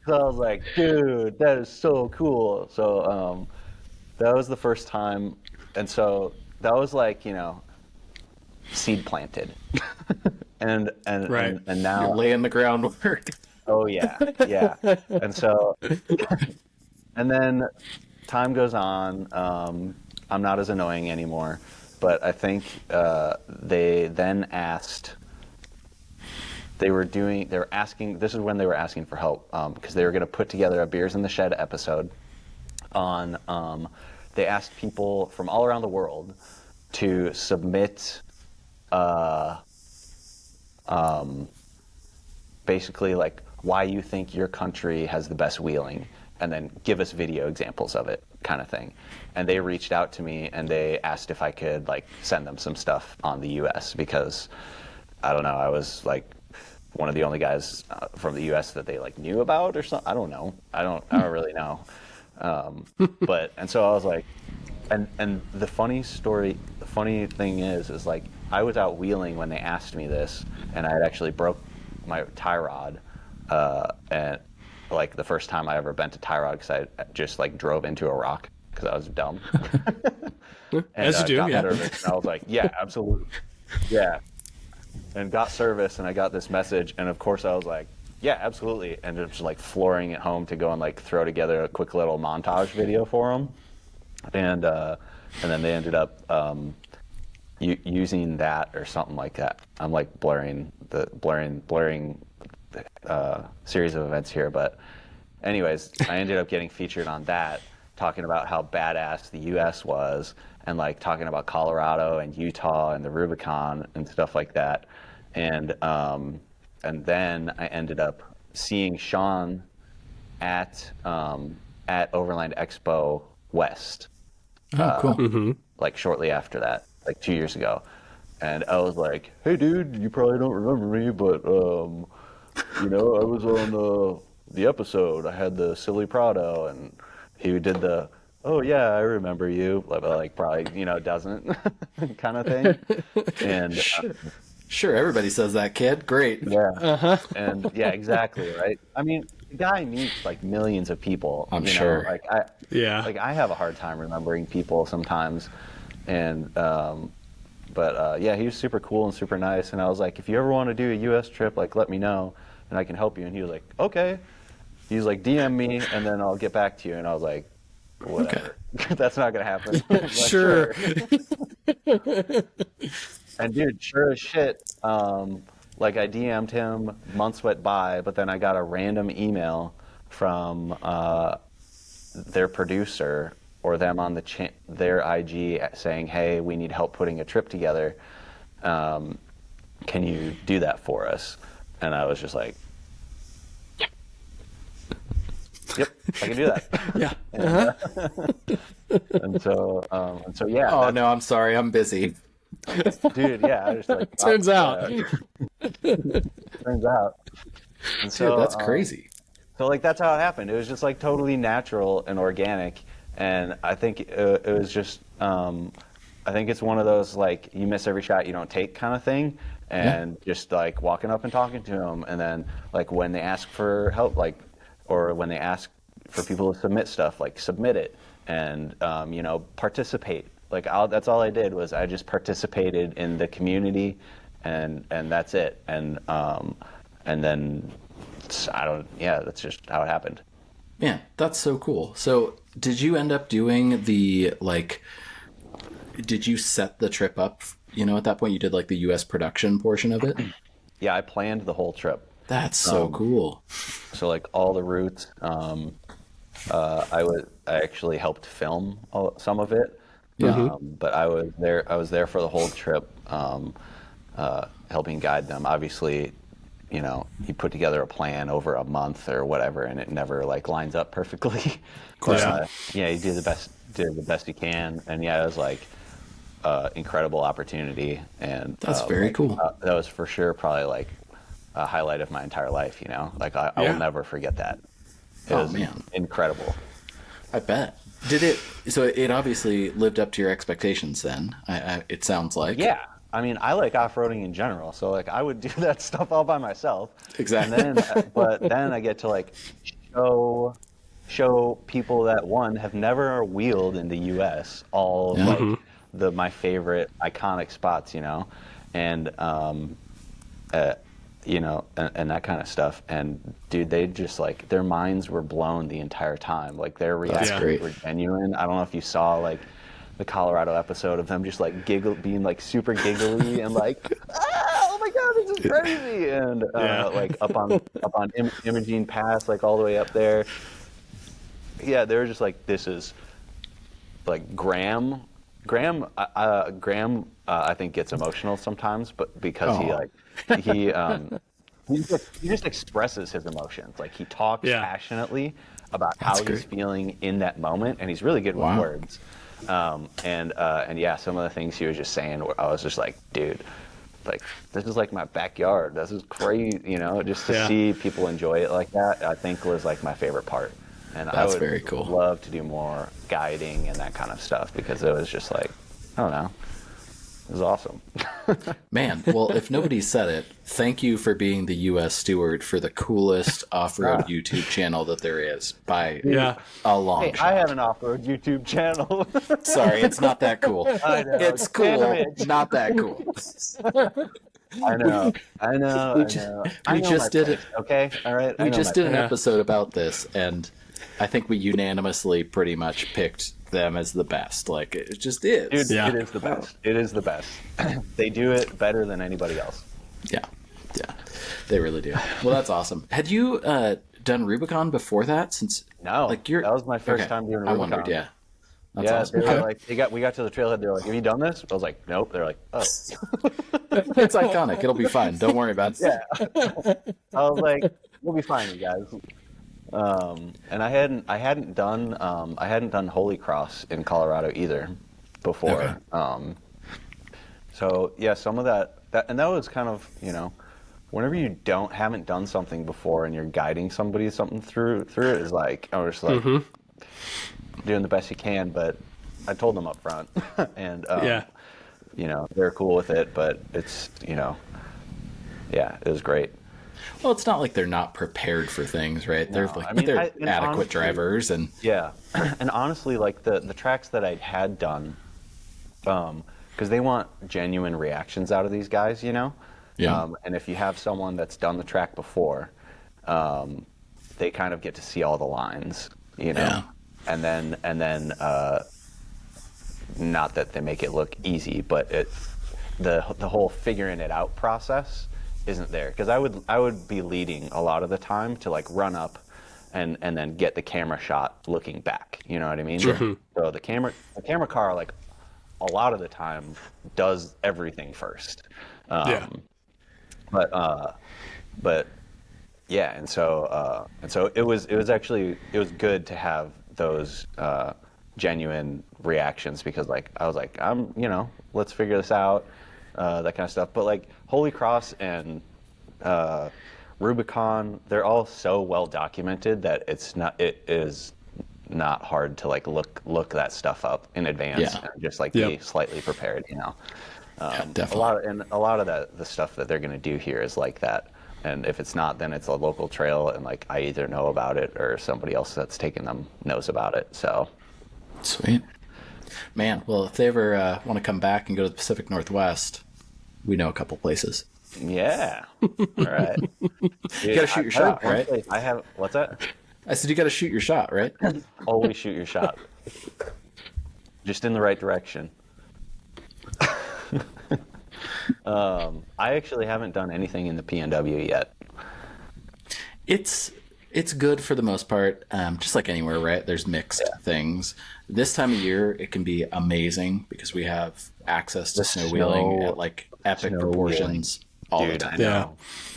So I was like, dude, that is so cool. So that was the first time, and so that was like seed planted, and right. and now you're laying the groundwork. Oh yeah, and so and then time goes on. I'm not as annoying anymore. But I think they then asked. They were asking. This is when they were asking for help because they were going to put together a Beers in the Shed episode. They asked people from all around the world to submit, basically like why you think your country has the best wheeling, and then give us video examples of it, kind of thing. And they reached out to me and they asked if I could like send them some stuff on the U.S. because I don't know, I was like one of the only guys from the U.S. that they like knew about or something. I don't know. I don't really know. And so I was like, and the funny thing is like I was out wheeling when they asked me this, and I had actually broke my tie rod, and like the first time I ever bent a tie rod because I just like drove into a rock because I was dumb. As you do, yeah. Service, and I was like, yeah, absolutely, yeah. And got service, and I got this message, and of course I was like, yeah, absolutely, and just like flooring it home to go and like throw together a quick little montage video for them, and then they ended up using that or something like that. I'm like blurring series of events here, but anyways, I ended up getting featured on that, talking about how badass the U.S. was, and like talking about Colorado and Utah and the Rubicon and stuff like that, and then I ended up seeing Sean at Overland Expo West. Oh, cool. Like shortly after that, like 2 years ago, and I was like, hey dude, you probably don't remember me, but I was on the episode. I had the silly Prado, and he did the, oh yeah, I remember you, like probably doesn't kind of thing. And sure, everybody says that, kid. Great. Yeah. And yeah, exactly, right. I mean, the guy meets like millions of people. I'm sure. I have a hard time remembering people sometimes, and yeah, he was super cool and super nice. And I was like, if you ever want to do a U.S. trip, like let me know, and I can help you. And he was like, okay. He's like, DM me, and then I'll get back to you. And I was like, whatever. Okay. That's not gonna happen. Like, sure. And dude, sure as shit, like I DM'd him, months went by, but then I got a random email from their producer or them on their IG saying, hey, we need help putting a trip together. Can you do that for us? And I was just like, yep, I can do that. Yeah. And so yeah. Oh no, I'm sorry, I'm busy. Dude, yeah. I just like turns out. turns out. And Dude, that's crazy. So like that's how it happened. It was just like totally natural and organic, and I think it was just. I think it's one of those like you miss every shot you don't take kind of thing, and just like walking up and talking to them, and then like when they ask for help, like or when they ask for people to submit stuff, like submit it, and participate. Like that's all I did was I just participated in the community, and that's it. And then that's just how it happened. Yeah, that's so cool. So did you end up doing the like? Did you set the trip up? At that point, you did like the U.S. production portion of it. Yeah, I planned the whole trip. That's so cool. So like all the routes, I actually helped film some of it. But I was there for the whole trip, helping guide them. Obviously, you put together a plan over a month or whatever, and it never like lines up perfectly. Of course, you do the best you can, and it was like incredible opportunity, and that's very cool. That was for sure probably like a highlight of my entire life. Like I will never forget that. It was incredible. I bet. Did it? So it obviously lived up to your expectations. Then it sounds like. Yeah. I mean, I like off-roading in general, so like I would do that stuff all by myself. Exactly. And then I get to like show people that have never wheeled in the U.S. all of like my favorite iconic spots, and and that kind of stuff. And dude, they just like their minds were blown the entire time. Like their reactions were genuine. I don't know if you saw like the Colorado episode of them just like being like super giggly and like, oh my god, this is crazy, and like up on Imogene Pass, like all the way up there. Yeah, they were just like, this is like Graham. I think gets emotional sometimes, but because he just expresses his emotions. Like he talks passionately about how he's feeling in that moment, and he's really good with words. And some of the things he was just saying, I was just like, dude, like this is like my backyard. This is crazy, just to see people enjoy it like that, I think was like my favorite part. And I would very cool. love to do more guiding and that kind of stuff, because it was just like, I don't know, it was awesome. Man, well, if nobody said it, thank you for being the U.S. steward for the coolest off-road YouTube channel that there is by a long shot. I have an off-road YouTube channel. Sorry, it's not that cool. I know. It's cool, not that cool. I know. We just did it. Okay, all right. We just did an episode about this, and I think we unanimously pretty much picked them as the best. Like, it just is. Dude, it is the best. It is the best. They do it better than anybody else. Yeah, they really do. Well, that's awesome. Had you done Rubicon before that? No, that was my first time doing Rubicon. I wondered, That's awesome. They were like, we got to the trailhead. They're like, have you done this? I was like, nope. They're like, oh. It's iconic. It'll be fine. Don't worry about it. Yeah. I was like, we'll be fine, you guys. And I hadn't done Holy Cross in Colorado either before. Okay. So yeah, some of that was kind of, whenever you haven't done something before and you're guiding somebody something through it is like, I was just like doing the best you can, but I told them up front and they're cool with it, but it's it was great. Well, it's not like they're not prepared for things, right? They're they're adequate honestly, drivers, and and honestly, like the tracks that I had done, because they want genuine reactions out of these guys, and if you have someone that's done the track before, they kind of get to see all the lines, and then not that they make it look easy, but the whole figuring it out process isn't there, because I would be leading a lot of the time to like run up and then get the camera shot looking back, you know what I mean? Sure. So the camera car, like a lot of the time, does everything first. But yeah, and so it was good to have those genuine reactions, because like I was like, let's figure this out, that kind of stuff. But like Holy Cross and Rubicon, they're all so well documented that it is not hard to like look that stuff up in advance and just like be slightly prepared, you know. Definitely. A lot of the stuff that they're going to do here is like that. And if it's not, then it's a local trail, and like I either know about it or somebody else that's taking them knows about it. So sweet, man. Well, if they ever want to come back and go to the Pacific Northwest, we know a couple places. Yeah. All right. You got to shoot your shot, right? I have. What's that? I said you got to shoot your shot, right? Always shoot your shot. Just in the right direction. I actually haven't done anything in the PNW yet. It's good for the most part, just like anywhere, right? There's mixed things. This time of year, it can be amazing because we have access to snow wheeling at like epic proportions all the time. Yeah.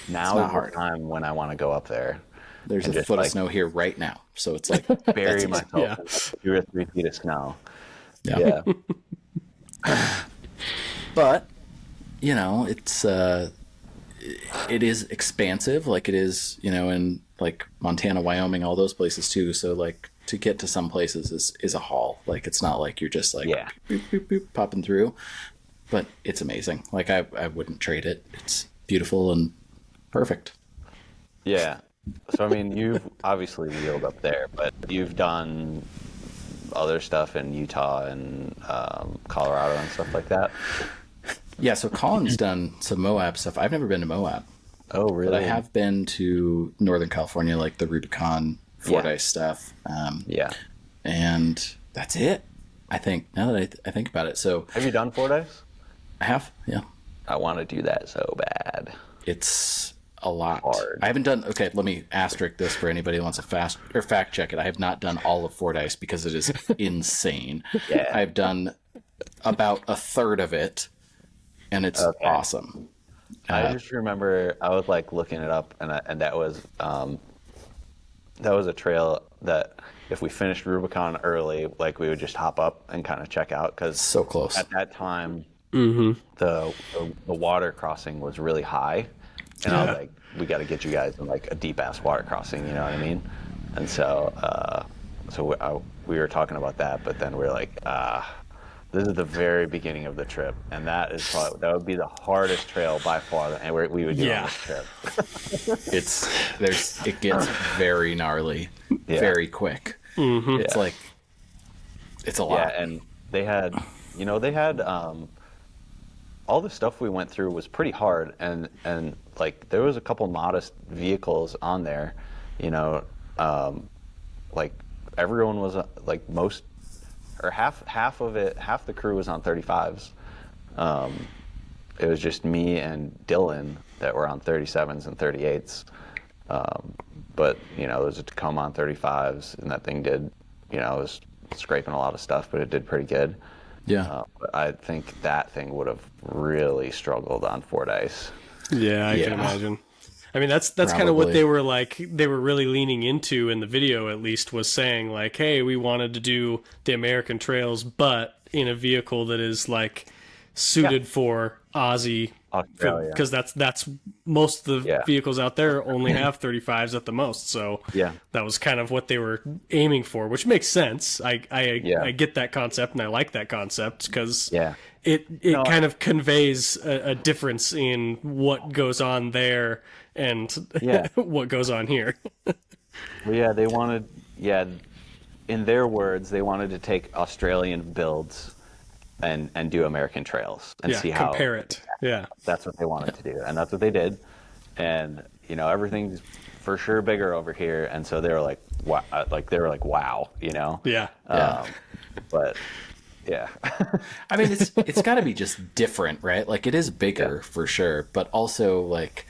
Now is the time when I want to go up there. There's a foot of snow here right now, so it's like bury myself in 2 or 3 feet of snow. Yeah. But you know, it is expansive, like it is, you know, in like Montana, Wyoming, all those places too. So like to get to some places is a haul. Like it's not like you're just like boop, boop, boop, popping through, but it's amazing. Like I wouldn't trade it. It's beautiful and perfect. Yeah. So I mean, you've obviously wheeled up there, but you've done other stuff in Utah and Colorado and stuff like that. Yeah, so Colin's done some Moab stuff. I've never been to Moab. Oh, really? But I have been to Northern California, like the Rubicon, Fordyce stuff. And that's it, I think, now that I think about it. So have you done Fordyce? I have, yeah. I want to do that so bad. It's a lot. Hard. I haven't done, okay, let me asterisk this for anybody who wants to fact check it. I have not done all of Fordyce because it is insane. Yeah. I've done about a third of it. And it's awesome. I just remember I was like looking it up, and that was a trail that if we finished Rubicon early, like we would just hop up and kind of check out because so close at that time. The water crossing was really high, and I was like, we got to get you guys in like a deep ass water crossing, you know what I mean? And so we were talking about that, but then we were like, this is the very beginning of the trip, and that would be the hardest trail by far that we would do on this trip. It gets very gnarly, very quick. It's like it's a lot. Yeah, and they had all the stuff we went through was pretty hard, and like there was a couple modest vehicles on there, you know, like everyone was like most. Or half the crew was on 35s. It was just me and Dylan that were on 37s and 38s. But, you know, there was a Tacoma on 35s, and that thing did, you know, it was scraping a lot of stuff, but it did pretty good. Yeah. But I think that thing would have really struggled on Fordyce. Yeah, I can imagine. I mean, that's kind of what they were really leaning into in the video, at least, was saying like, hey, we wanted to do the American trails, but in a vehicle that is like suited for Aussie, because that's most of the vehicles out there only have 35s at the most. So that was kind of what they were aiming for, which makes sense. I get that concept, and I like that concept because it kind of conveys a difference in what goes on there and what goes on here. Well, they wanted, in their words, they wanted to take Australian builds and do American trails and see how compare it. Yeah, that's what they wanted to do, and that's what they did. And you know, everything's for sure bigger over here, and so they were like, wow, you know. But yeah, I mean, it's got to be just different, right? Like it is bigger for sure, but also like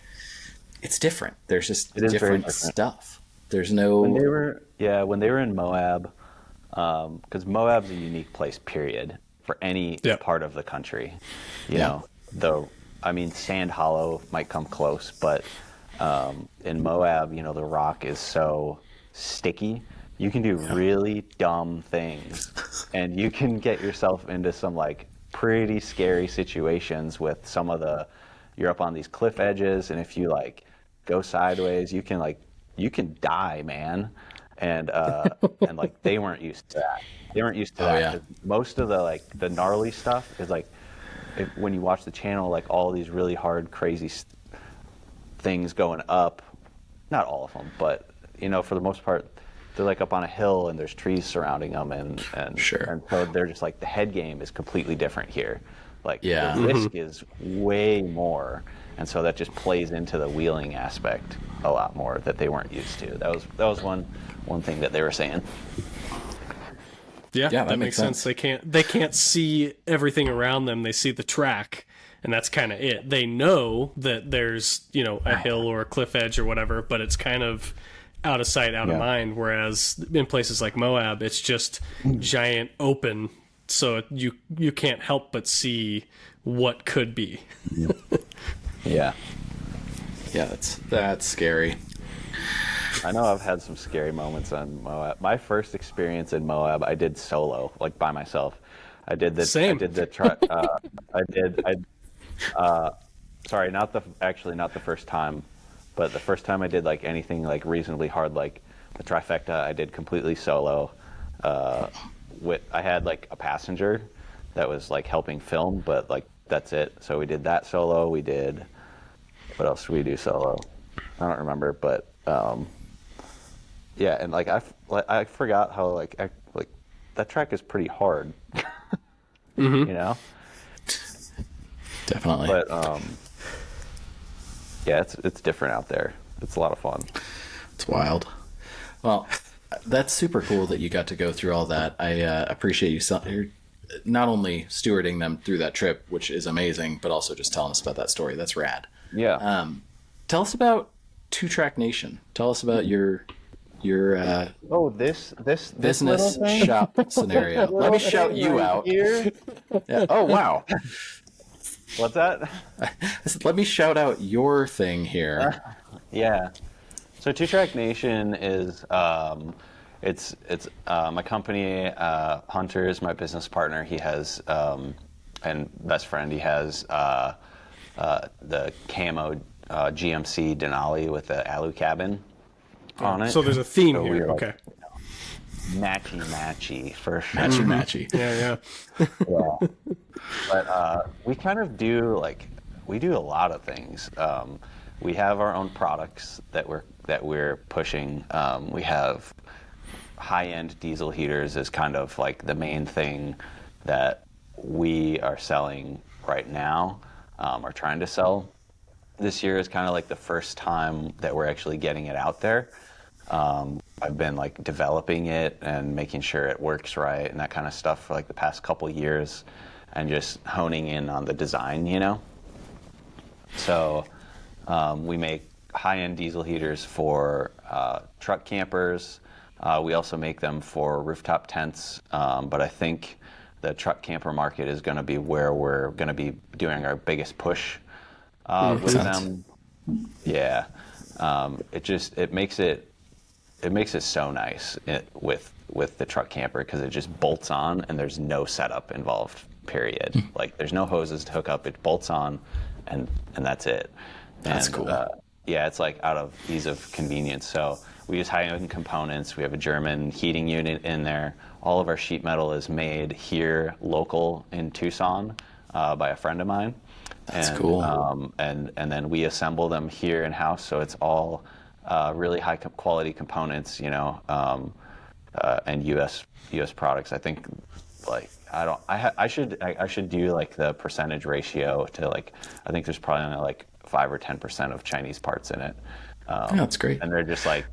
it's different. There's just different stuff. There's no when they were in Moab, because Moab's a unique place, period, for any part of the country. You know, Sand Hollow might come close, but in Moab, you know, the rock is so sticky. You can do really dumb things, and you can get yourself into some like pretty scary situations with some of the, you're up on these cliff edges, and if you like go sideways, you can die, man. And and like they weren't used to that. They weren't used to that. Yeah. Most of the like the gnarly stuff is like when you watch the channel, like all these really hard, crazy things going up. Not all of them, but you know, for the most part, they're like up on a hill and there's trees surrounding them, and Sure. and so they're just like the head game is completely different here. Like Yeah. the risk is way more, and so that just plays into the wheeling aspect a lot more that they weren't used to. That was one thing that they were saying. Yeah, that that makes makes sense. They can't see everything around them. They see the track, and that's kind of it. They know that there's, you know, a hill or a cliff edge or whatever, but it's kind of out of sight, out of mind. Whereas in places like Moab, it's just giant open, so you can't help but see what could be. Yeah. Yeah, that's scary. I know I've had some scary moments on Moab. My first experience in Moab, I did solo, like by myself. Same. I did the sorry, not the first time, but the first time I did like anything like reasonably hard, like the trifecta, I did completely solo. I had like a passenger that was like helping film, but like that's it. So we did that solo. We did, what else did we do solo? I don't remember, but yeah, and like I forgot how like that track is pretty hard, you know. Definitely. But yeah, it's different out there. It's a lot of fun. It's wild. Well, that's super cool that you got to go through all that. I appreciate you not only stewarding them through that trip, which is amazing, but also just telling us about that story. That's rad. Yeah. Tell us about Two Track Nation. Tell us about your this business shop scenario. Let me shout you out. Here. Yeah. Oh, wow. What's that? I said, let me shout out your thing here. Yeah. So Two Track Nation is it's my company. Hunter is my business partner. He has and best friend. He has the camo GMC Denali with the alu cabin on it. So there's a theme So here. we're like, Okay. matchy for sure. Matchy. Yeah. Yeah. But we kind of do we do a lot of things. We have our own products that we're pushing. We have high-end diesel heaters is kind of like the main thing that we are selling right now, or trying to sell. This year is kind of like the first time that we're actually getting it out there. I've been like developing it and making sure it works right and that kind of stuff for like the past couple years, and just honing in on the design, you know. So we make high-end diesel heaters for truck campers. We also make them for rooftop tents, but I think the truck camper market is going to be where we're going to be doing our biggest push with them. Yeah, it makes it so nice with the truck camper, because it just bolts on and there's no setup involved. Period. Like there's no hoses to hook up. It bolts on, and that's it. That's and, cool. Yeah, it's like out of ease of convenience. So we use high-end components. We have a German heating unit in there. All of our sheet metal is made here, local in Tucson, by a friend of mine. That's cool. And then we assemble them here in house. So it's all really high quality components, you know, and U.S. products. I think like I should do like the percentage ratio to like, I think there's probably only like 5 or 10% of Chinese parts in it. Yeah, that's great. And they're just like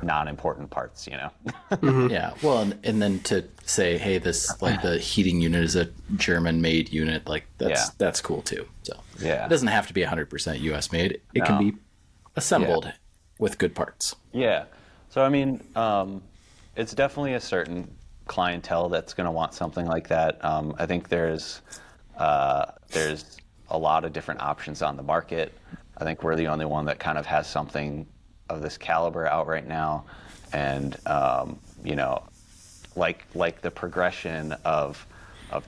non-important parts, you know? Yeah. Well, and then to say, hey, this like the heating unit is a German-made unit, like that's cool too. So Yeah. it doesn't have to be 100% U.S. made. It can be assembled with good parts. Yeah. So I mean, it's definitely a certain clientele that's going to want something like that. I think there's a lot of different options on the market. I think we're the only one that kind of has something of this caliber out right now, and you know, like the progression of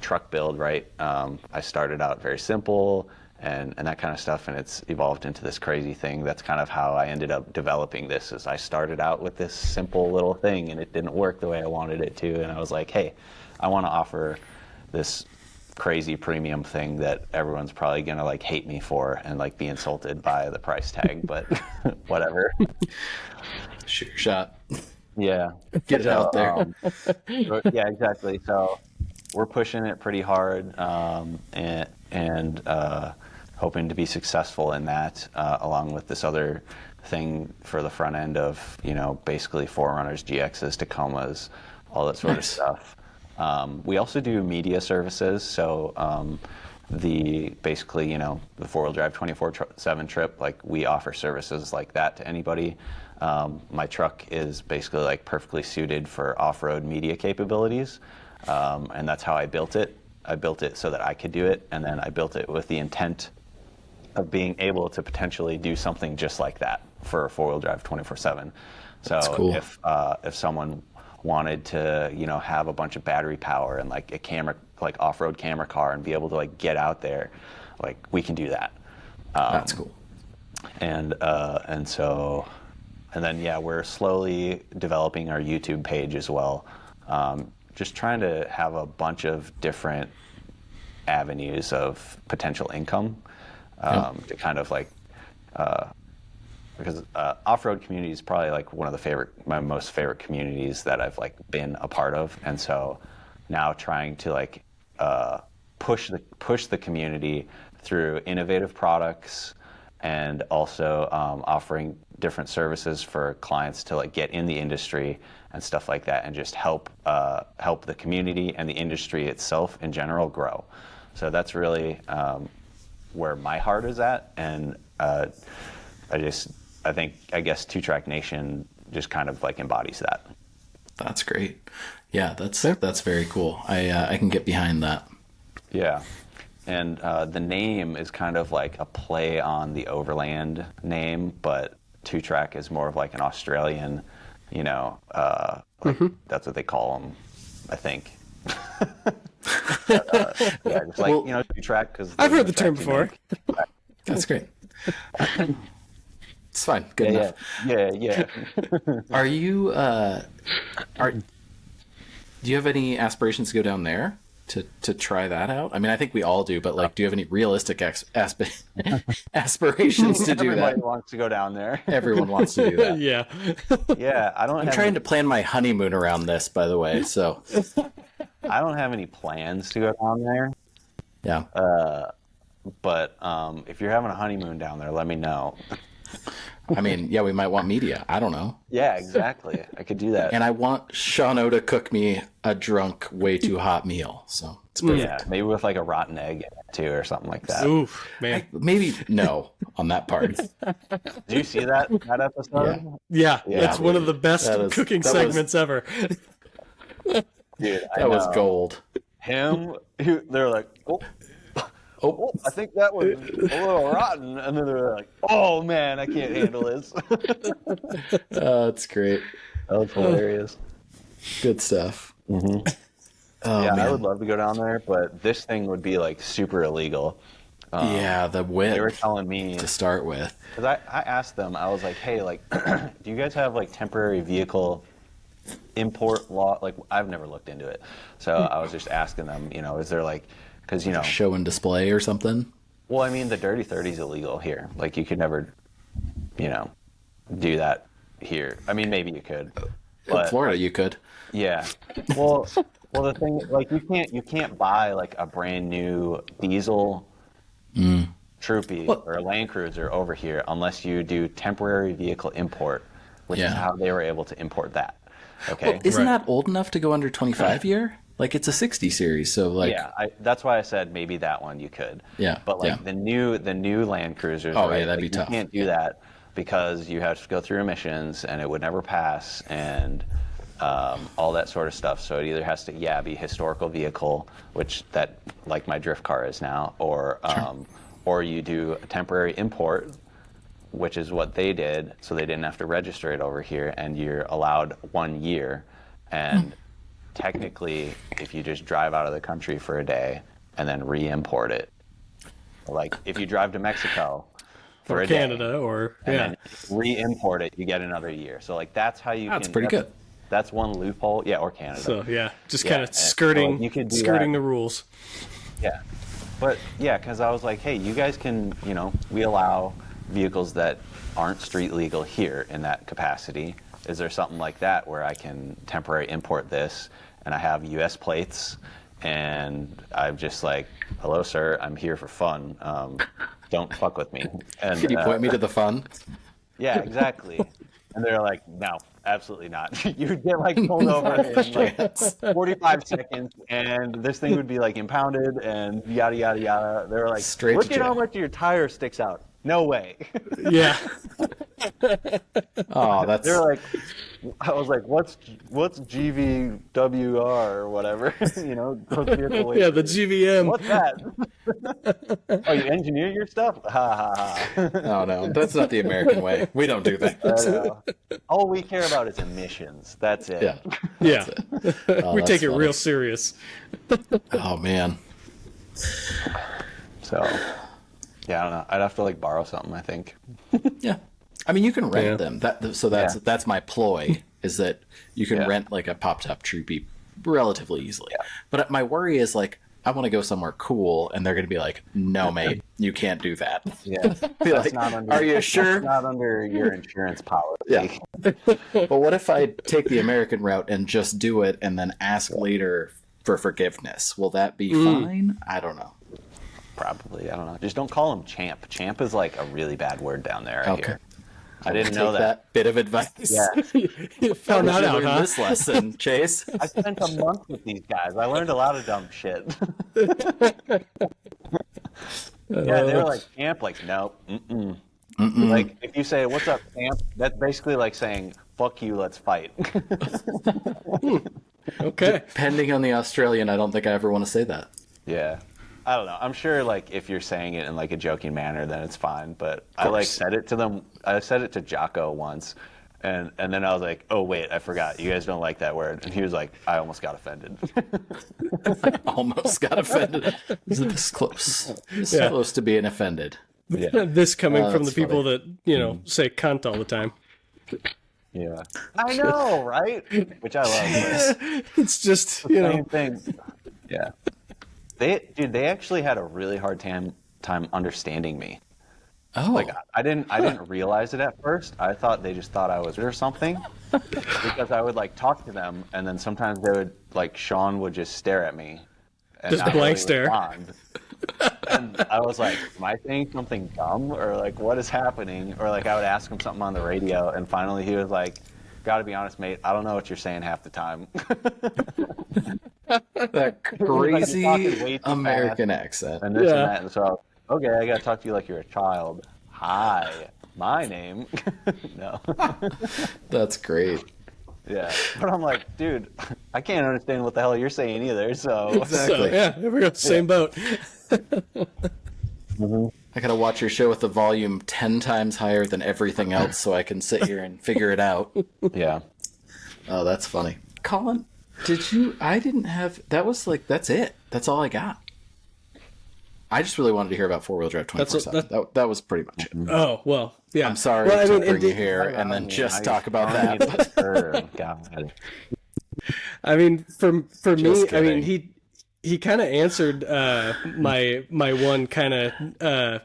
truck build, right? I started out very simple, and that kind of stuff, and it's evolved into this crazy thing. That's kind of how I ended up developing this. Is I started out with this simple little thing, and it didn't work the way I wanted it to, and I was like, hey, I want to offer this crazy premium thing that everyone's probably gonna like hate me for and like be insulted by the price tag, but whatever. Shoot your shot. Yeah, Get it out there. Yeah, exactly. So we're pushing it pretty hard, and hoping to be successful in that, along with this other thing for the front end of, basically Forerunners, GXs, Tacomas, all that sort of stuff. We also do media services, so basically, the four-wheel drive 24/7 trip, like we offer services like that to anybody. My truck is basically like perfectly suited for off-road media capabilities, and that's how I built it. I built it so that I could do it, and then I built it with the intent of being able to potentially do something just like that for a four-wheel drive 24/7. So cool. If someone wanted to, have a bunch of battery power and like a camera, like off-road camera car, and be able to like get out there, like we can do that. That's cool. And then yeah, we're slowly developing our YouTube page as well. Just trying to have a bunch of different avenues of potential income, to kind of like, because off-road community is probably like one of my most favorite communities that I've like been a part of, and so now trying to like push the community through innovative products, and also offering different services for clients to like get in the industry and stuff like that, and just help the community and the industry itself in general grow. So that's really where my heart is at, and I guess Two Track Nation just kind of like embodies that. That's great. Yeah, that's very cool. I can get behind that. Yeah. And the name is kind of like a play on the Overland name, but Two Track is more of like an Australian, that's what they call them, I think. Yeah, just like, Two Track, because I've heard the term before. That's great. It's fine. Good enough. Yeah. Are you do you have any aspirations to go down there to try that out? I mean, I think we all do, but like, do you have any realistic aspirations to do Everybody that? wants to go down there. Everyone wants to do that. Yeah. Yeah, I'm trying to plan my honeymoon around this, by the way. So I don't have any plans to go down there. yeah. But if you're having a honeymoon down there, let me know. I mean, yeah, we might want media. I don't know. Yeah, exactly. I could do that. And I want Shano to cook me a drunk, way too hot meal. So it's perfect. Yeah, maybe with like a rotten egg in it too, or something like that. Oof, man. Maybe no on that part. Did you see that episode? Yeah, Yeah. that's one of the best cooking that was- segments ever. Dude, I That was know. gold. They're like, oh, I think that was a little rotten, and then they're like, oh man, I can't handle this. That's great. That was hilarious. Good stuff. Mm-hmm. Oh, Yeah, man. I would love to go down there, but this thing would be like super illegal. Yeah, the They were width telling me, to start with. because I asked them, I was like, hey, like, do you guys have like temporary vehicle import law? Like, I've never looked into it, so I was just asking them, is there like, because Show and display or something. well, I mean, the Dirty 30 is illegal here. Like, you could never, do that here. I mean, maybe you could, In but Florida, you could. yeah. Well, the thing, like, you can't buy like a brand new diesel Troopy or a Land Cruiser over here unless you do temporary vehicle import, which is Yeah. how they were able to import that. Okay. Well, isn't Right. that old enough to go under 25 year? Like, it's a 60 series, so like, Yeah, that's why I said maybe that one you could. Yeah, But like yeah. the new Land Cruisers, Oh, right? yeah, that'd be like, tough. You can't do that because you have to go through emissions and it would never pass, and all that sort of stuff. So it either has to be historical vehicle, which that like my drift car is now, or you do a temporary import, which is what they did, so they didn't have to register it over here, and you're allowed 1 year. And technically, if you just drive out of the country for a day and then re-import it, Like if you drive to Mexico for or a day, Canada, or and yeah, then re-import it, you get another year. So like that's how you That's can. pretty good. That's one loophole. Yeah, or Canada. so yeah, just Yeah, kind and of so, skirting you could do skirting that. the rules. Yeah. But yeah, because I was like, hey, you guys can, we allow vehicles that aren't street legal here in that capacity. Is there something like that where I can temporary import this and I have US plates and I'm just like, hello, sir, I'm here for fun. Don't fuck with me. And Can you point me to the fun? yeah, exactly. And they're like, no, absolutely not. You would get like pulled over in like 45 seconds, and this thing would be like impounded and yada yada yada. They're like, Straight look to at how jail. much your tire sticks out. No way. Yeah, Oh, that's They're like, I was like, what's GVWR or whatever, gross vehicle weight. yeah, the GVM. What's that? Oh, you engineer your stuff? Ha ha ha. oh no, that's not the American way. We don't do that. I know. All we care about is emissions. That's it. Yeah. Yeah, Oh, we that's take it funny. real serious. Oh man. So, yeah, I don't know. I'd have to like borrow something, I think. Yeah. I mean, you can rent Yeah. them. That's Yeah. that's my ploy is that you can Yeah. rent like a pop top Troopy relatively easily. Yeah. But my worry is like I want to go somewhere cool, and they're going to be like, "No, mate, you can't do that." Yeah. Be That's like, not under, "Are you sure?" That's not under your insurance policy. Yeah. But what if I take the American route and just do it, and then ask later for forgiveness? Will that be fine? I don't know. Probably. I don't know. Just don't call him champ. Champ is like a really bad word down there. I hear. I didn't know Take that. bit of advice. Yeah. You found How that did you out, learn huh? this lesson, Chase? I spent a month with these guys. I learned a lot of dumb shit. Yeah, they were like, champ, like, nope, mm-mm. Like, if you say, what's up, champ, that's basically like saying, fuck you, let's fight. Okay. Depending on the Australian, I don't think I ever want to say that. Yeah. I don't know. I'm sure, like, if you're saying it in, like, a joking manner, then it's fine. But I, like, said it to them. I said it to Jocko once. And then I was like, oh, wait, I forgot. You guys don't like that word. And he was like, I almost got offended. Almost got offended. Is it this close? This Yeah. close to being offended. Yeah. This coming from the that's people that, say cunt all the time. Yeah. I know, right? Which I love. But It's just, same thing. Yeah. They actually had a really hard time understanding me. Oh, Like I didn't realize it at first. I thought they just thought I was or something, because I would like talk to them, and then sometimes they would like Sean would just stare at me, and Just not blank really stare. respond. And I was like, am I saying something dumb, or like what is happening? Or like I would ask him something on the radio, and finally he was like, "Gotta be honest, mate. I don't know what you're saying half the time." that crazy You're talking way too American fast. accent. And this Yeah. and that, and so okay, I gotta talk to you like you're a child. Hi, my name. No. That's great. Yeah, but I'm like, dude, I can't understand what the hell you're saying either. So Exactly. So, yeah, there we go. Same boat. I gotta watch your show with the volume 10 times higher than everything else so I can sit here and figure it out. yeah, Oh, that's funny. Colin, I didn't have, that was like, that's it. That's all I got. I just really wanted to hear about 4-wheel drive 24/7. That was pretty much it. Oh, well, yeah. I'm sorry Well, to bring you indeed- here and then just talk about that. God. I mean, for me, Just I mean, kidding. he kind of answered my one kind of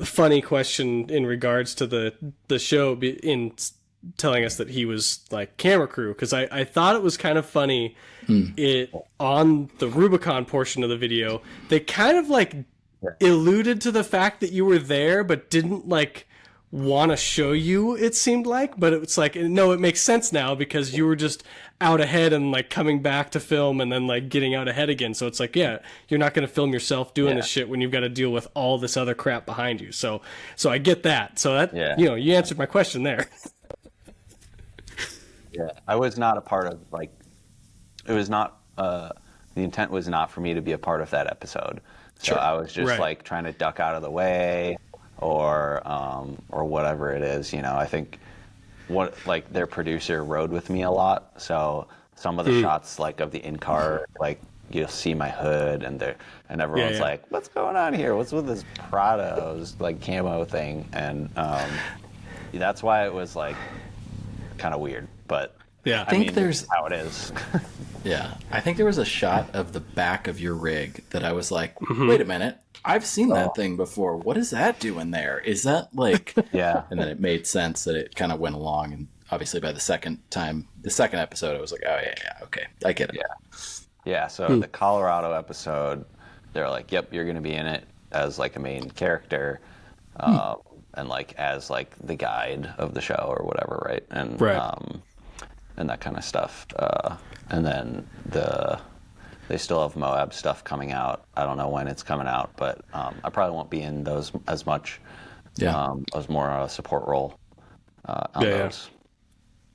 funny question in regards to the show in telling us that he was like camera crew, because I thought it was kind of funny. It on the Rubicon portion of the video, they kind of like alluded to the fact that you were there, but didn't like want to show you, it seemed like. But it's like, no, it makes sense now because you were just out ahead and like coming back to film and then like getting out ahead again. So it's like, yeah, you're not going to film yourself doing this shit when you've got to deal with all this other crap behind you. So I get that. So that, you answered my question there. Yeah, I was not a part of like. It was not. The intent was not for me to be a part of that episode. So Sure. I was just Right. like trying to duck out of the way, or whatever it is. I think their producer rode with me a lot, so some of the shots like of the in-car like you'll see my hood, and everyone's like, "What's going on here? What's with this Prado's like camo thing?" And that's why it was like kind of weird. But yeah, I think there's how it is. Yeah, I think there was a shot of the back of your rig that I was like, wait a minute, I've seen that thing before. What is that doing there? Is that like? Yeah. And then it made sense that it kind of went along, and obviously by the second episode, I was like, oh yeah, okay, I get it. Yeah. So the Colorado episode, they're like, yep, you're going to be in it as like a main character, and like as like the guide of the show or whatever, right? And and that kind of stuff. And then they still have Moab stuff coming out. I don't know when it's coming out, but I probably won't be in those as much. Yeah. I was more a support role on those.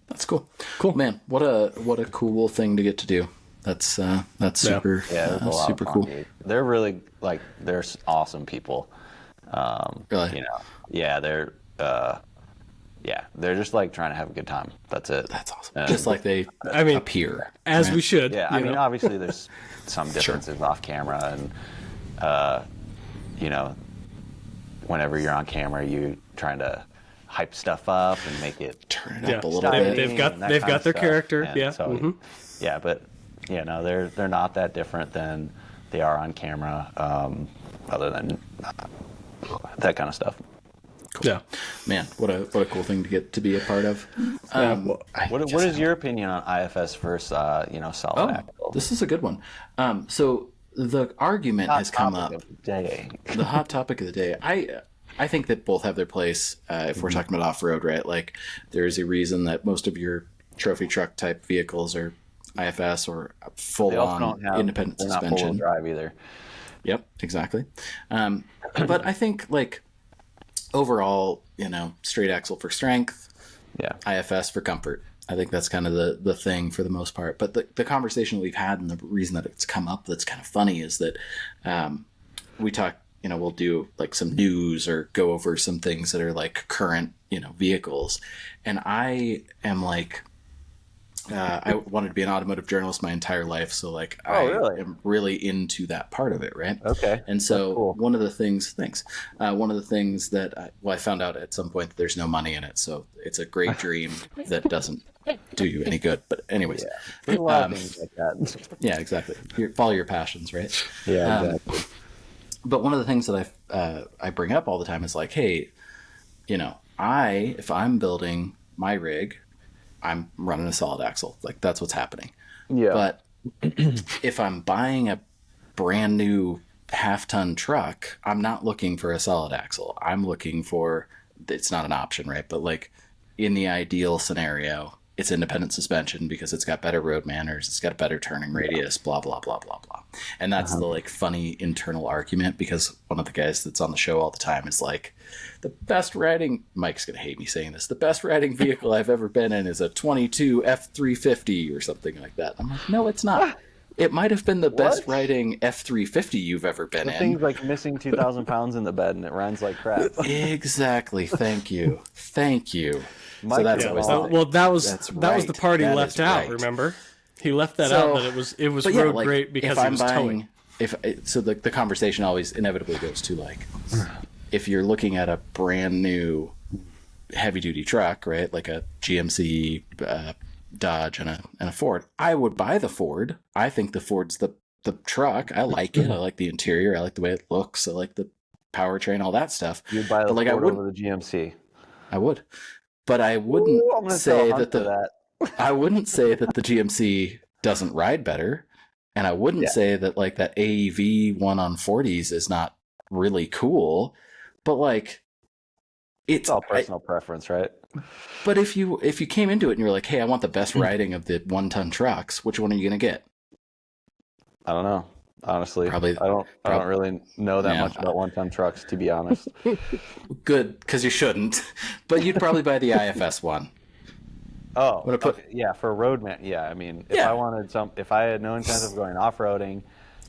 That's cool. Cool, man. What a cool thing to get to do. That's super super cool. They're really like they're awesome people. Really? You know, yeah, they're just like trying to have a good time. That's it. That's awesome. Just like they appear. As we should. Yeah, I mean, obviously there's some differences off camera, and you know, whenever you're on camera, you trying to hype stuff up and make it turn it up a little bit. They've got their character. And so, but you know, they're not that different than they are on camera, other than that kind of stuff. Cool. Yeah, man, what a cool thing to get to be a part of. What is your opinion on IFS versus solid axle? This is a good one. So the argument has come up. The hot topic of the day. I think that both have their place. If we're talking about off road, right? Like there is a reason that most of your trophy truck type vehicles are IFS or full on independent suspension. Not full drive either. Yep, exactly. But I think like overall, straight axle for strength, IFS for comfort. I think that's kind of the thing for the most part. But the conversation we've had and the reason that it's come up that's kind of funny is that we talk, we'll do like some news or go over some things that are like current, vehicles. And I am like, I wanted to be an automotive journalist my entire life. So like, I am really into that part of it. Right. Okay. And so one of the things, one of the things that I found out at some point that there's no money in it. So it's a great dream that doesn't do you any good. But anyways, a lot of things like that. Yeah, exactly. Follow your passions. Right. Yeah, exactly. But one of the things that I bring up all the time is like, hey, if I'm building my rig, I'm running a solid axle. Like that's what's happening. Yeah. But if I'm buying a brand new half-ton truck, I'm not looking for a solid axle. I'm looking for, it's not an option, right? But like in the ideal scenario, it's independent suspension because it's got better road manners, it's got a better turning radius, blah, blah, blah, blah, blah. And that's the like funny internal argument because one of the guys that's on the show all the time is like, the best riding, Mike's going to hate me saying this, the best riding vehicle I've ever been in is a 22 F350 or something like that. I'm like, no, it's not. It might have been the best riding F350 you've ever been in. The thing's like missing 2,000 pounds in the bed and it runs like crap. Exactly. Thank you. Mike, so that's always that was the part he left out. Right. Remember, he left that out that it was road great because it was towing. So the conversation always inevitably goes to like, if you're looking at a brand new heavy duty truck, right, like a GMC, Dodge, and a Ford, I would buy the Ford. I think the Ford's the truck. I like it. I like the interior. I like the way it looks. I like the powertrain, all that stuff. You'd buy the Ford over the GMC. I would. But I wouldn't say that I wouldn't say that the GMC doesn't ride better, and I wouldn't say that like that AEV one on 40s is not really cool. But like, it's all personal preference, right? But if you came into it and you're like, hey, I want the best riding of the 1-ton trucks, which one are you going to get? I don't know. Honestly, I don't really know that much about 1-ton trucks, to be honest. Good, because you shouldn't. But you'd probably buy the IFS one. Oh, for a road man. Yeah, I mean, if I had no intent of going off-roading,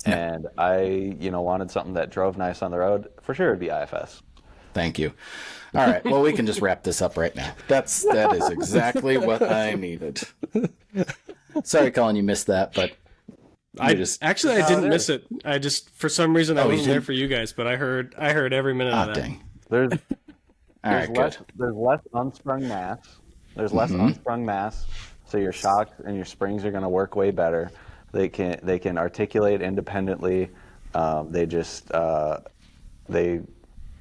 and I, wanted something that drove nice on the road, for sure it'd be IFS. Thank you. All right, well, we can just wrap this up right now. That is exactly what I needed. Sorry, Colin, you missed that, but I didn't miss it. I just, for some reason, I wasn't there didn't? for you guys, but I heard every minute of that. Dang. There's All right, good. there's less unsprung mass. There's less unsprung mass, so your shocks and your springs are going to work way better. They can articulate independently. They they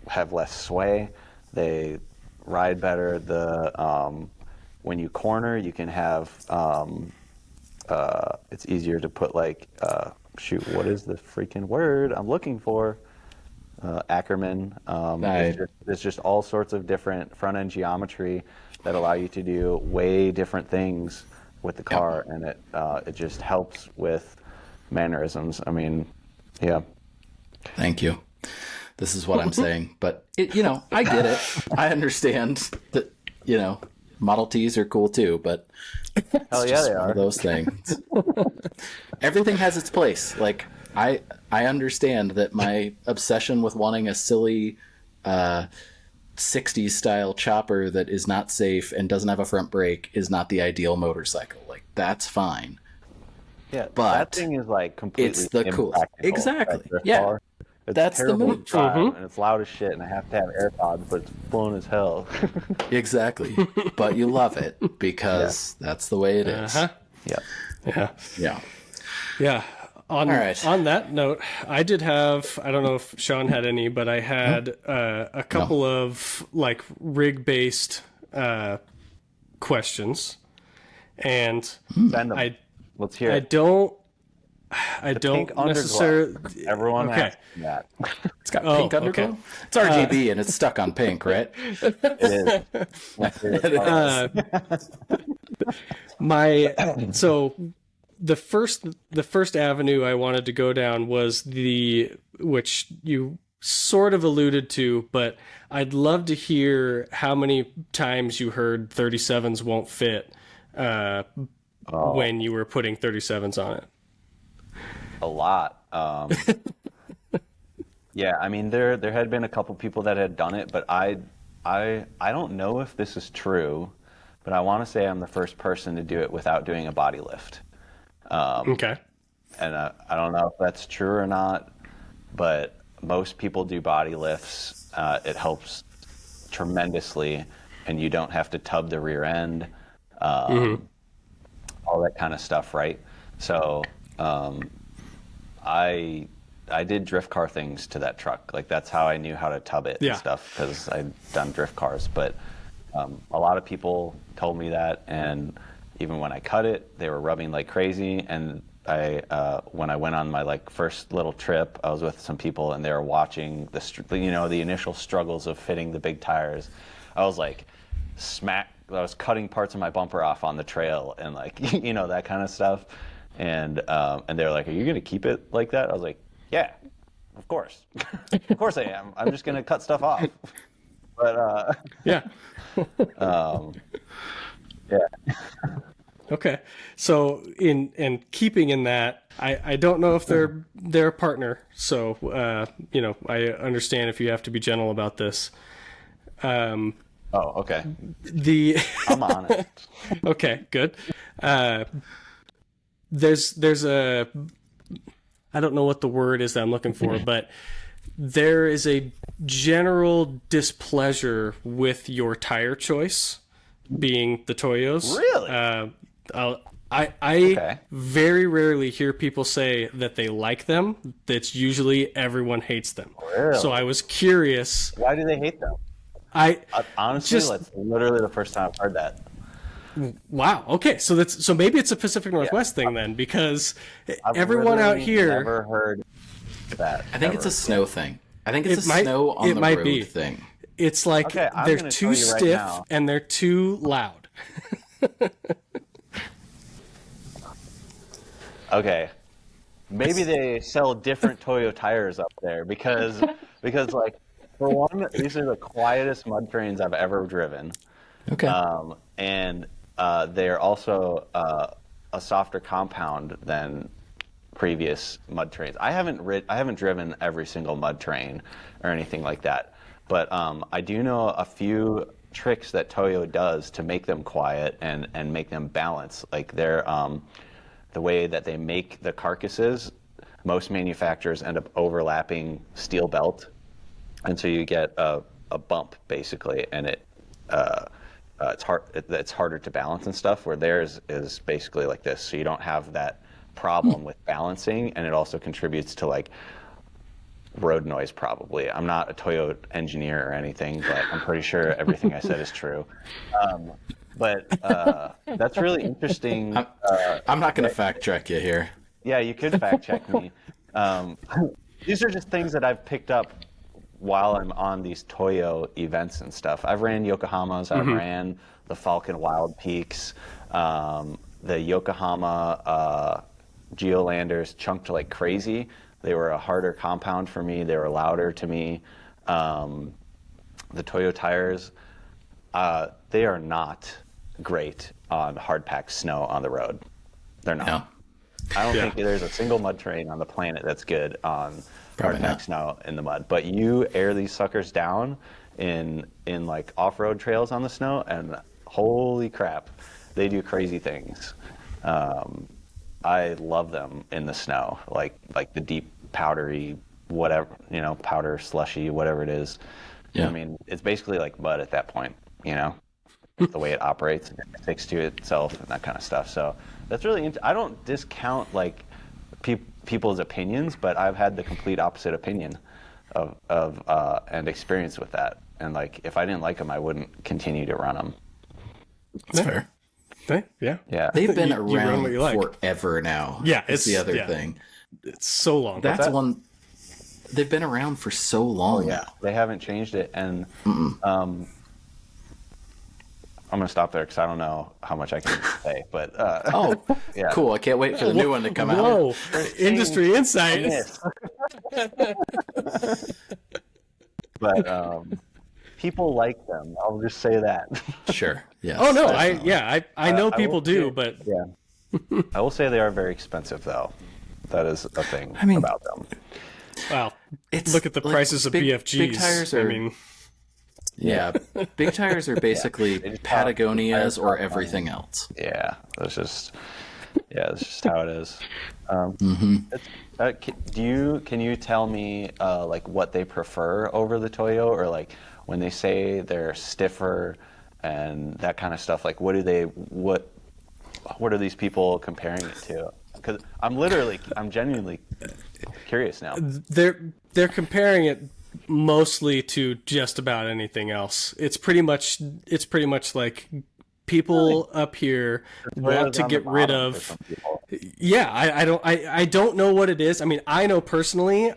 have less sway. They ride better. When you corner, you can have. It's easier to put like what is the freaking word I'm looking for? Ackerman. There's just all sorts of different front end geometry that allow you to do way different things with the car, and it just helps with mannerisms. I mean, yeah. Thank you. This is what I'm saying, but I get it. I understand that Model Ts are cool too, but hell yeah, they are. One of those things. Everything has its place. Like I understand that my obsession with wanting a silly 60s style chopper that is not safe and doesn't have a front brake is not the ideal motorcycle. Like that's fine. Yeah, but that thing is like completely it's the coolest. Exactly. Yeah. It's that's the move. And it's loud as shit, and I have to have AirPods, but it's blown as hell. Exactly. But you love it because that's the way it is. Yeah. On that note, I did have, I don't know if Sean had any, but I had a couple of like rig based questions, and Send them. Let's hear it. I don't necessarily. Everyone asks that. It's got pink underglow. Okay. It's RGB and it's stuck on pink, right? It is. So the first avenue I wanted to go down was which you sort of alluded to, but I'd love to hear how many times you heard 37s won't fit when you were putting 37s on it. A lot. Yeah, I mean there had been a couple people that had done it, but I don't know if this is true, but I want to say I'm the first person to do it without doing a body lift. Okay. And I don't know if that's true or not, but most people do body lifts. It helps tremendously, and you don't have to tub the rear end, all that kind of stuff, right? So I did drift car things to that truck. Like that's how I knew how to tub it and stuff, because I'd done drift cars. But a lot of people told me that, and even when I cut it, they were rubbing like crazy. And when I went on my like first little trip, I was with some people, and they were watching the initial struggles of fitting the big tires. I was like I was cutting parts of my bumper off on the trail, and like that kind of stuff. And they were like, "Are you gonna keep it like that?" I was like, "Yeah, of course, of course I am. I'm just gonna cut stuff off." But yeah. Yeah. Okay. So in keeping in that, I don't know if they're a partner. So I understand if you have to be gentle about this. Oh, okay. I'm honest. Okay, good. There's a, I don't know what the word is that I'm looking for, but there is a general displeasure with your tire choice, being the Toyos. Really? I very rarely hear people say that they like them. That's usually everyone hates them. Really? So I was curious. Why do they hate them? Honestly, that's literally the first time I've heard that. Wow. Okay. So maybe it's a Pacific Northwest thing then, because everyone out here. I've never heard that. I think it's a snow thing. I think it's snow on the road thing. It's like they're too stiff and they're too loud. Okay. Maybe they sell different Toyo tires up there because like, for one, these are the quietest mud trains I've ever driven. Okay. And they're also a softer compound than previous mud trains. I haven't driven every single mud train or anything like that, but I do know a few tricks that Toyo does to make them quiet and make them balance. Like the way that they make the carcasses, most manufacturers end up overlapping steel belt, and so you get a bump basically, and it's harder to balance and stuff. Where theirs is basically like this, so you don't have that problem with balancing, and it also contributes to like road noise probably. I'm not a Toyota engineer or anything, but I'm pretty sure everything I said is true. But that's really interesting. I'm not going to fact check you here. Yeah, you could fact check me. These are just things that I've picked up while I'm on these Toyo events and stuff. I've ran Yokohamas, I've ran the Falcon Wild Peaks, the Yokohama Geolanders chunked like crazy. They were a harder compound for me. They were louder to me. The Toyo tires, they are not great on hard packed snow on the road. They're not. No. I don't think there's a single mud terrain on the planet that's good on hard packed snow in the mud. But you air these suckers down in like off-road trails on the snow, and holy crap, they do crazy things. I love them in the snow, like the deep powdery whatever, powder slushy, whatever it is. Yeah. I mean, it's basically like mud at that point, the way it operates, it sticks to itself and that kind of stuff. So that's really I don't discount like people's opinions, but I've had the complete opposite opinion of and experience with that. And like, if I didn't like them, I wouldn't continue to run them. That's fair. Yeah. Yeah. They've been You run around what you like. forever now. Yeah, it's the other thing. It's so long. That's one. They've been around for so long now. They haven't changed it, and I'm gonna stop there because I don't know how much I can say. But yeah, cool! I can't wait for the new one to come out. Whoa, industry insight. But people like them. I'll just say that. Sure. Yeah. Oh no, I know people do, but yeah, I will say they are very expensive though. That is a thing about them. Wow. Look at the prices of BFGs. Big tires are. Yeah, big tires are basically Patagonias or everything else. Yeah, that's just how it is. Can you tell me like what they prefer over the Toyo, or like when they say they're stiffer and that kind of stuff? Like, what are these people comparing it to? Because I'm genuinely curious now. They're comparing it mostly to just about anything else. It's pretty much like people up here want to get rid of. Yeah, I don't know what it is. I mean, I know personally.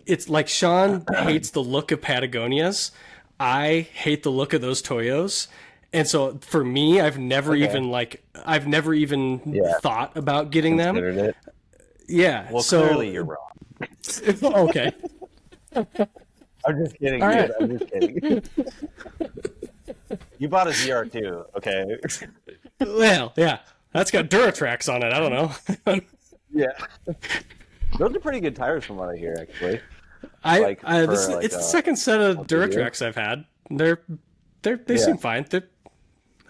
It's like Sean hates the look of Patagonias. I hate the look of those Toyos. And so for me, I've never even thought about getting them. It. Yeah. Well, so clearly you're wrong. Okay. I'm just kidding. Right. I'm just kidding. You bought a ZR2, okay? Well, yeah. That's got Duratrax on it. I don't know. Yeah. Those are pretty good tires from what I hear, actually. It's the second set of Duratrax I've had. They seem fine.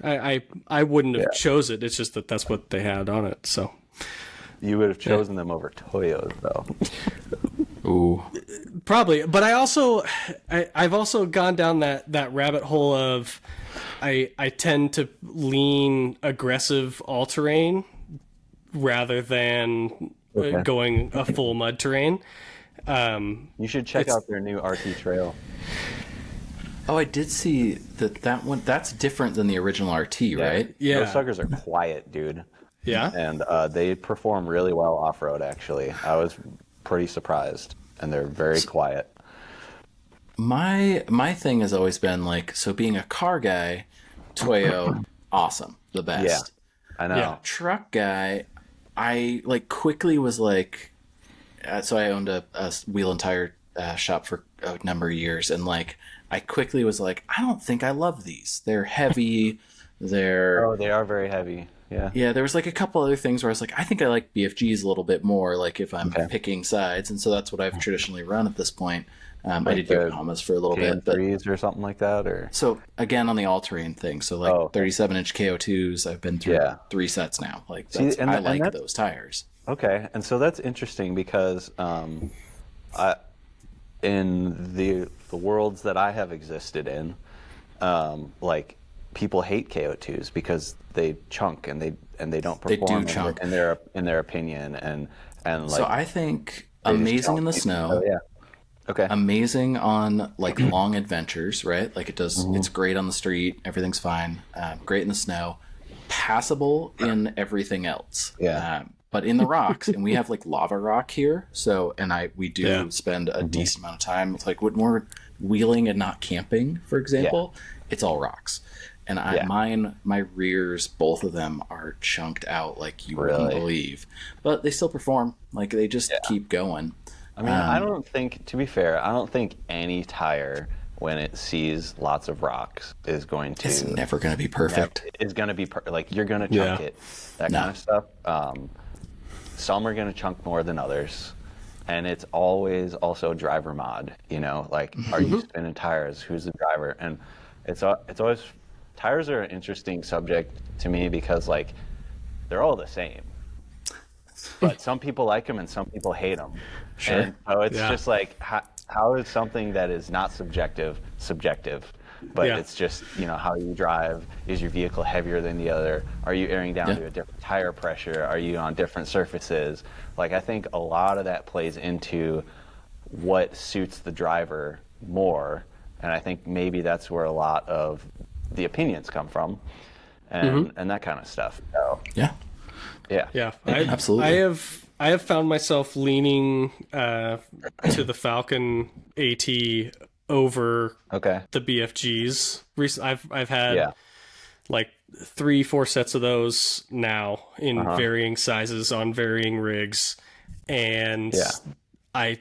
I wouldn't have chose it. It's just that's what they had on it. So you would have chosen them over Toyos, though. Ooh, probably. But I've also gone down that rabbit hole of I tend to lean aggressive all terrain rather than going a full mud terrain. You should check out their new RT Trail. Oh, I did see that one. That's different than the original RT, right? Yeah. Those suckers are quiet, dude. Yeah. And they perform really well off-road, actually. I was pretty surprised. And they're very quiet. My thing has always been like, so being a car guy, Toyo, awesome, the best. Yeah, I know. Yeah. Truck guy, I like quickly was like, so I owned a wheel and tire shop for a number of years, and like I quickly was like, I don't think I love these. They're heavy. They are very heavy. Yeah. Yeah, there was like a couple other things where I was like, I think I like BFGs a little bit more, like if I'm Okay. picking sides, and so that's what I've traditionally run at this point. I did the Yokohamas for a little bit, but KN3s or something like that, or so again on the all-terrain thing, so like Oh, okay. 37-inch KO2s, I've been through Yeah. 3 sets now. Like See, that's, and I and like that's- those tires. okay, and so that's interesting because in the worlds that I have existed in, like people hate KO2s because they chunk and they don't They do perform chunk. in their opinion, and like So I think they just amazing in the chunk. snow. So, yeah. Okay. Amazing on like long adventures, right? Like it does, it's great on the street, everything's fine. Great in the snow, passable in everything else. Yeah. But in the rocks, and we have like lava rock here, so we do Yeah. spend a decent amount of time. It's like when we're wheeling and not camping, for example, it's all rocks. And Yeah. my rears, both of them are chunked out like you wouldn't Really? believe, but they still perform. Like they just keep going. I mean, I don't think, to be fair, I don't think any tire when it sees lots of rocks is going to It's never going to be perfect. is going to be like you're going to chunk Yeah. it, that kind of stuff. Some are going to chunk more than others, and it's always also driver mod. You know, like are you spinning tires? Who's the driver? And it's always tires are an interesting subject to me because like they're all the same, but some people like them and some people hate them. Sure. And so it's Yeah. just like how is something that is not subjective, but Yeah. it's just, you know, how you drive. Is your vehicle heavier than the other? Are you airing down Yeah. to a different tire pressure? Are you on different surfaces? Like I think a lot of that plays into what suits the driver more, and I think maybe that's where a lot of the opinions come from, and that kind of stuff. So, Yeah. yeah. Yeah, Absolutely. I have found myself leaning to the Falcon AT over Okay. the BFGs. I've had Yeah. like 3-4 sets of those now in varying sizes on varying rigs, and Yeah.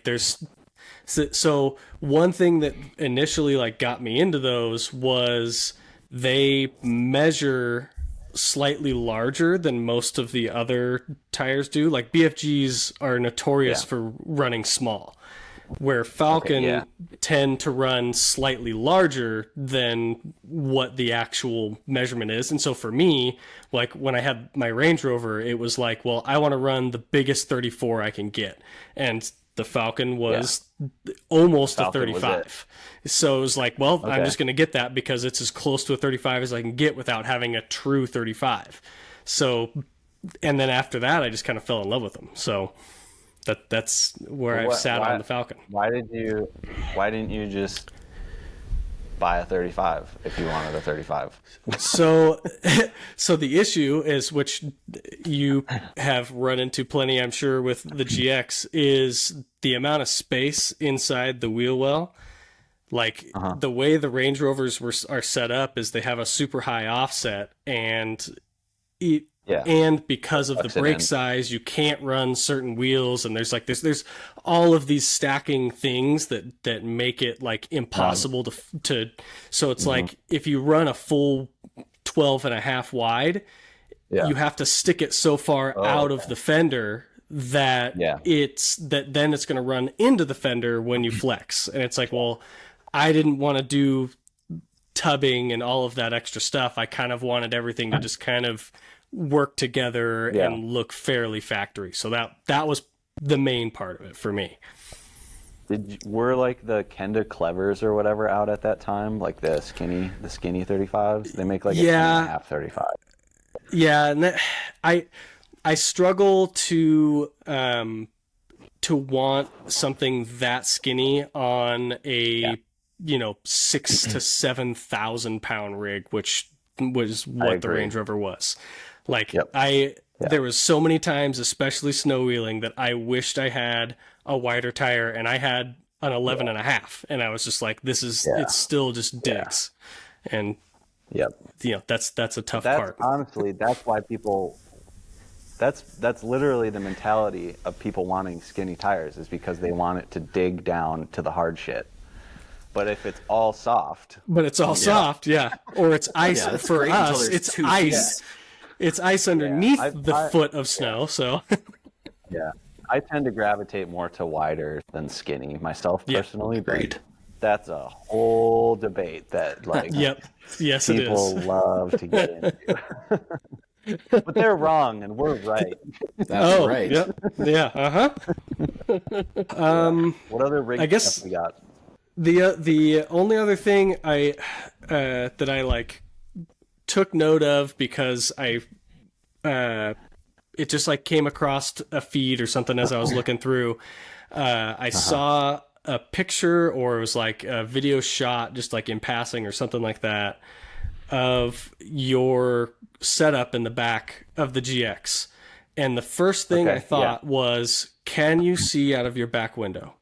so one thing that initially like got me into those was they measure slightly larger than most of the other tires do. Like BFGs are notorious Yeah. for running small, where Falcon yeah. tend to run slightly larger than what the actual measurement is. And so for me, like when I had my Range Rover, it was like, well, I want to run the biggest 34 I can get. And the Falcon was almost Falcon a was 35. So it was like, well, I'm Okay. just going to get that because it's as close to a 35 as I can get without having a true 35. So, and then after that, I just kind of fell in love with them. So that's where I've sat on the Falcon. Why didn't you just buy a 35 if you wanted a 35? So, so the issue is, which you have run into plenty, I'm sure, with the GX, is the amount of space inside the wheel well. Like the way the Range Rovers are set up is they have a super high offset, and and because of the Tucks it brake in. size, you can't run certain wheels, and there's all of these stacking things that make it like impossible to. So it's like if you run a full 12 and a half wide, you have to stick it so far out of the fender that then it's going to run into the fender when you flex. And it's like, well, I didn't want to do tubbing and all of that extra stuff. I kind of wanted everything to just kind of work together and look fairly factory. So that was the main part of it for me. Were like the Kenda Clevers or whatever out at that time, like the skinny 35s? They make like a 10.5 35. Yeah, and I struggle to want something that skinny on a 6,000 to 7,000 pound rig, which was what the Range Rover was. Like there was so many times, especially snow wheeling, that I wished I had a wider tire, and I had an 11 and a half, and I was just like, this is it still just digs. And that's a tough part. Honestly, that's why people. That's literally the mentality of people wanting skinny tires, is because they want it to dig down to the hard shit. But if it's all soft, or it's ice that's for great until us. there's It's 2 ice. feet. it's ice underneath I- the I- foot of snow. So Yeah, I tend to gravitate more to wider than skinny myself Yeah, personally. but agreed. That's a whole debate that like yep, yes, it people is. love to get into. But they're wrong and we're right. That's right. Yep, yeah, What other rig I guess- stuff we got? The only other thing that I like took note of because I it just like came across a feed or something as I was looking through. I saw a picture, or it was like a video shot, just like in passing or something like that, of your setup in the back of the GX. And the first thing Okay, I thought was, can you see out of your back window?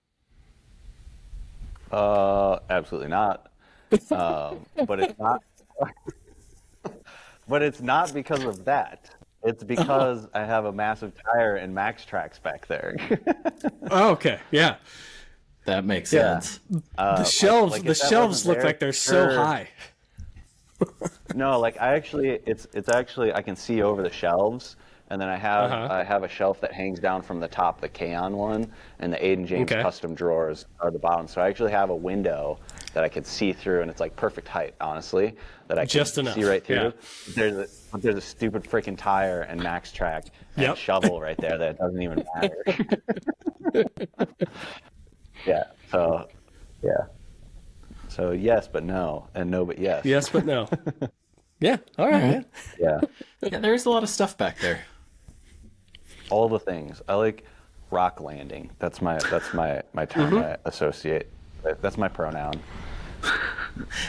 Absolutely not. But it's not. But it's not because of that. It's because I have a massive tire and Max Tracks back there. Oh, okay, yeah. That makes Yeah. sense. The shelves, like the if that shelves wasn't look there, like they're so sure. high. No, like it's actually I can see over the shelves, and then I have a shelf that hangs down from the top, the Kaon one, and the Aiden James Okay. custom drawers are the bottom. So I actually have a window that I can see through, and it's like perfect height, honestly, that I can Just enough, see right through. yeah. There's a stupid freaking tire and Max Track and Yep. shovel right there that doesn't even matter. Yeah. So yeah. So yes, but no, and no, but yes. Yes, but no. Yeah, all right. All right. Yeah. Yeah, there's a lot of stuff back there. All the things. I like rock landing. That's my term I associate. That's my pronoun.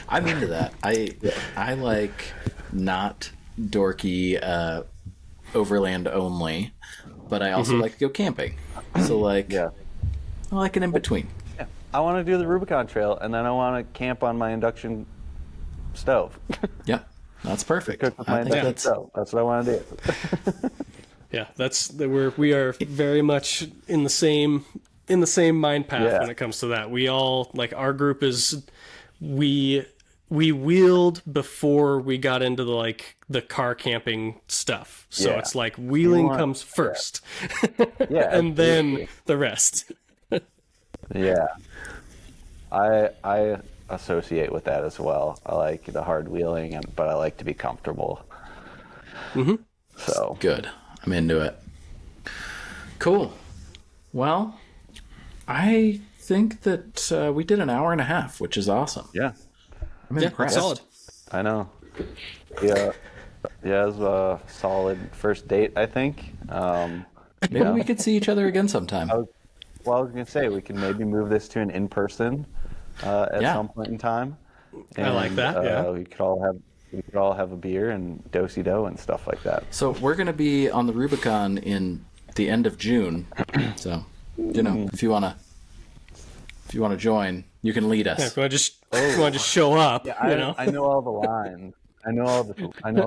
I'm into that. I like not dorky overland only, but I also like to go camping. So like, Yeah. I like an in between. Yeah. I want to do the Rubicon Trail, and then I want to camp on my induction stove. Yep, that's perfect. Cook with my I think induction that's stove. That's what I want to do. Yeah, we are very much in the same mind path Yeah. when it comes to that. We all like our group is we wheeled before we got into the car camping stuff. So Yeah. it's like wheeling want- comes first, Yeah. and then the rest. Yeah. I associate with that as well. I like the hard wheeling, but I like to be comfortable. So good. I'm into it. Cool. Well, I think that we did an hour and a half, which is awesome. yeah, I'm Yeah, impressed. solid. I know. Yeah, yeah, it was a solid first date, I think. Maybe we could see each other again sometime. Well, I was gonna say we can maybe move this to an in-person at Yeah. some point in time. I like that, yeah. We could all have a beer and do-si-do and stuff like that. So we're going to be on the Rubicon in the end of June. So, if you want to join, you can lead Yeah, us. if you want to just show up, I you know. I know all the lines. I know all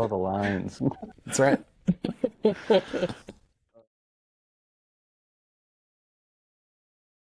the lines. That's right.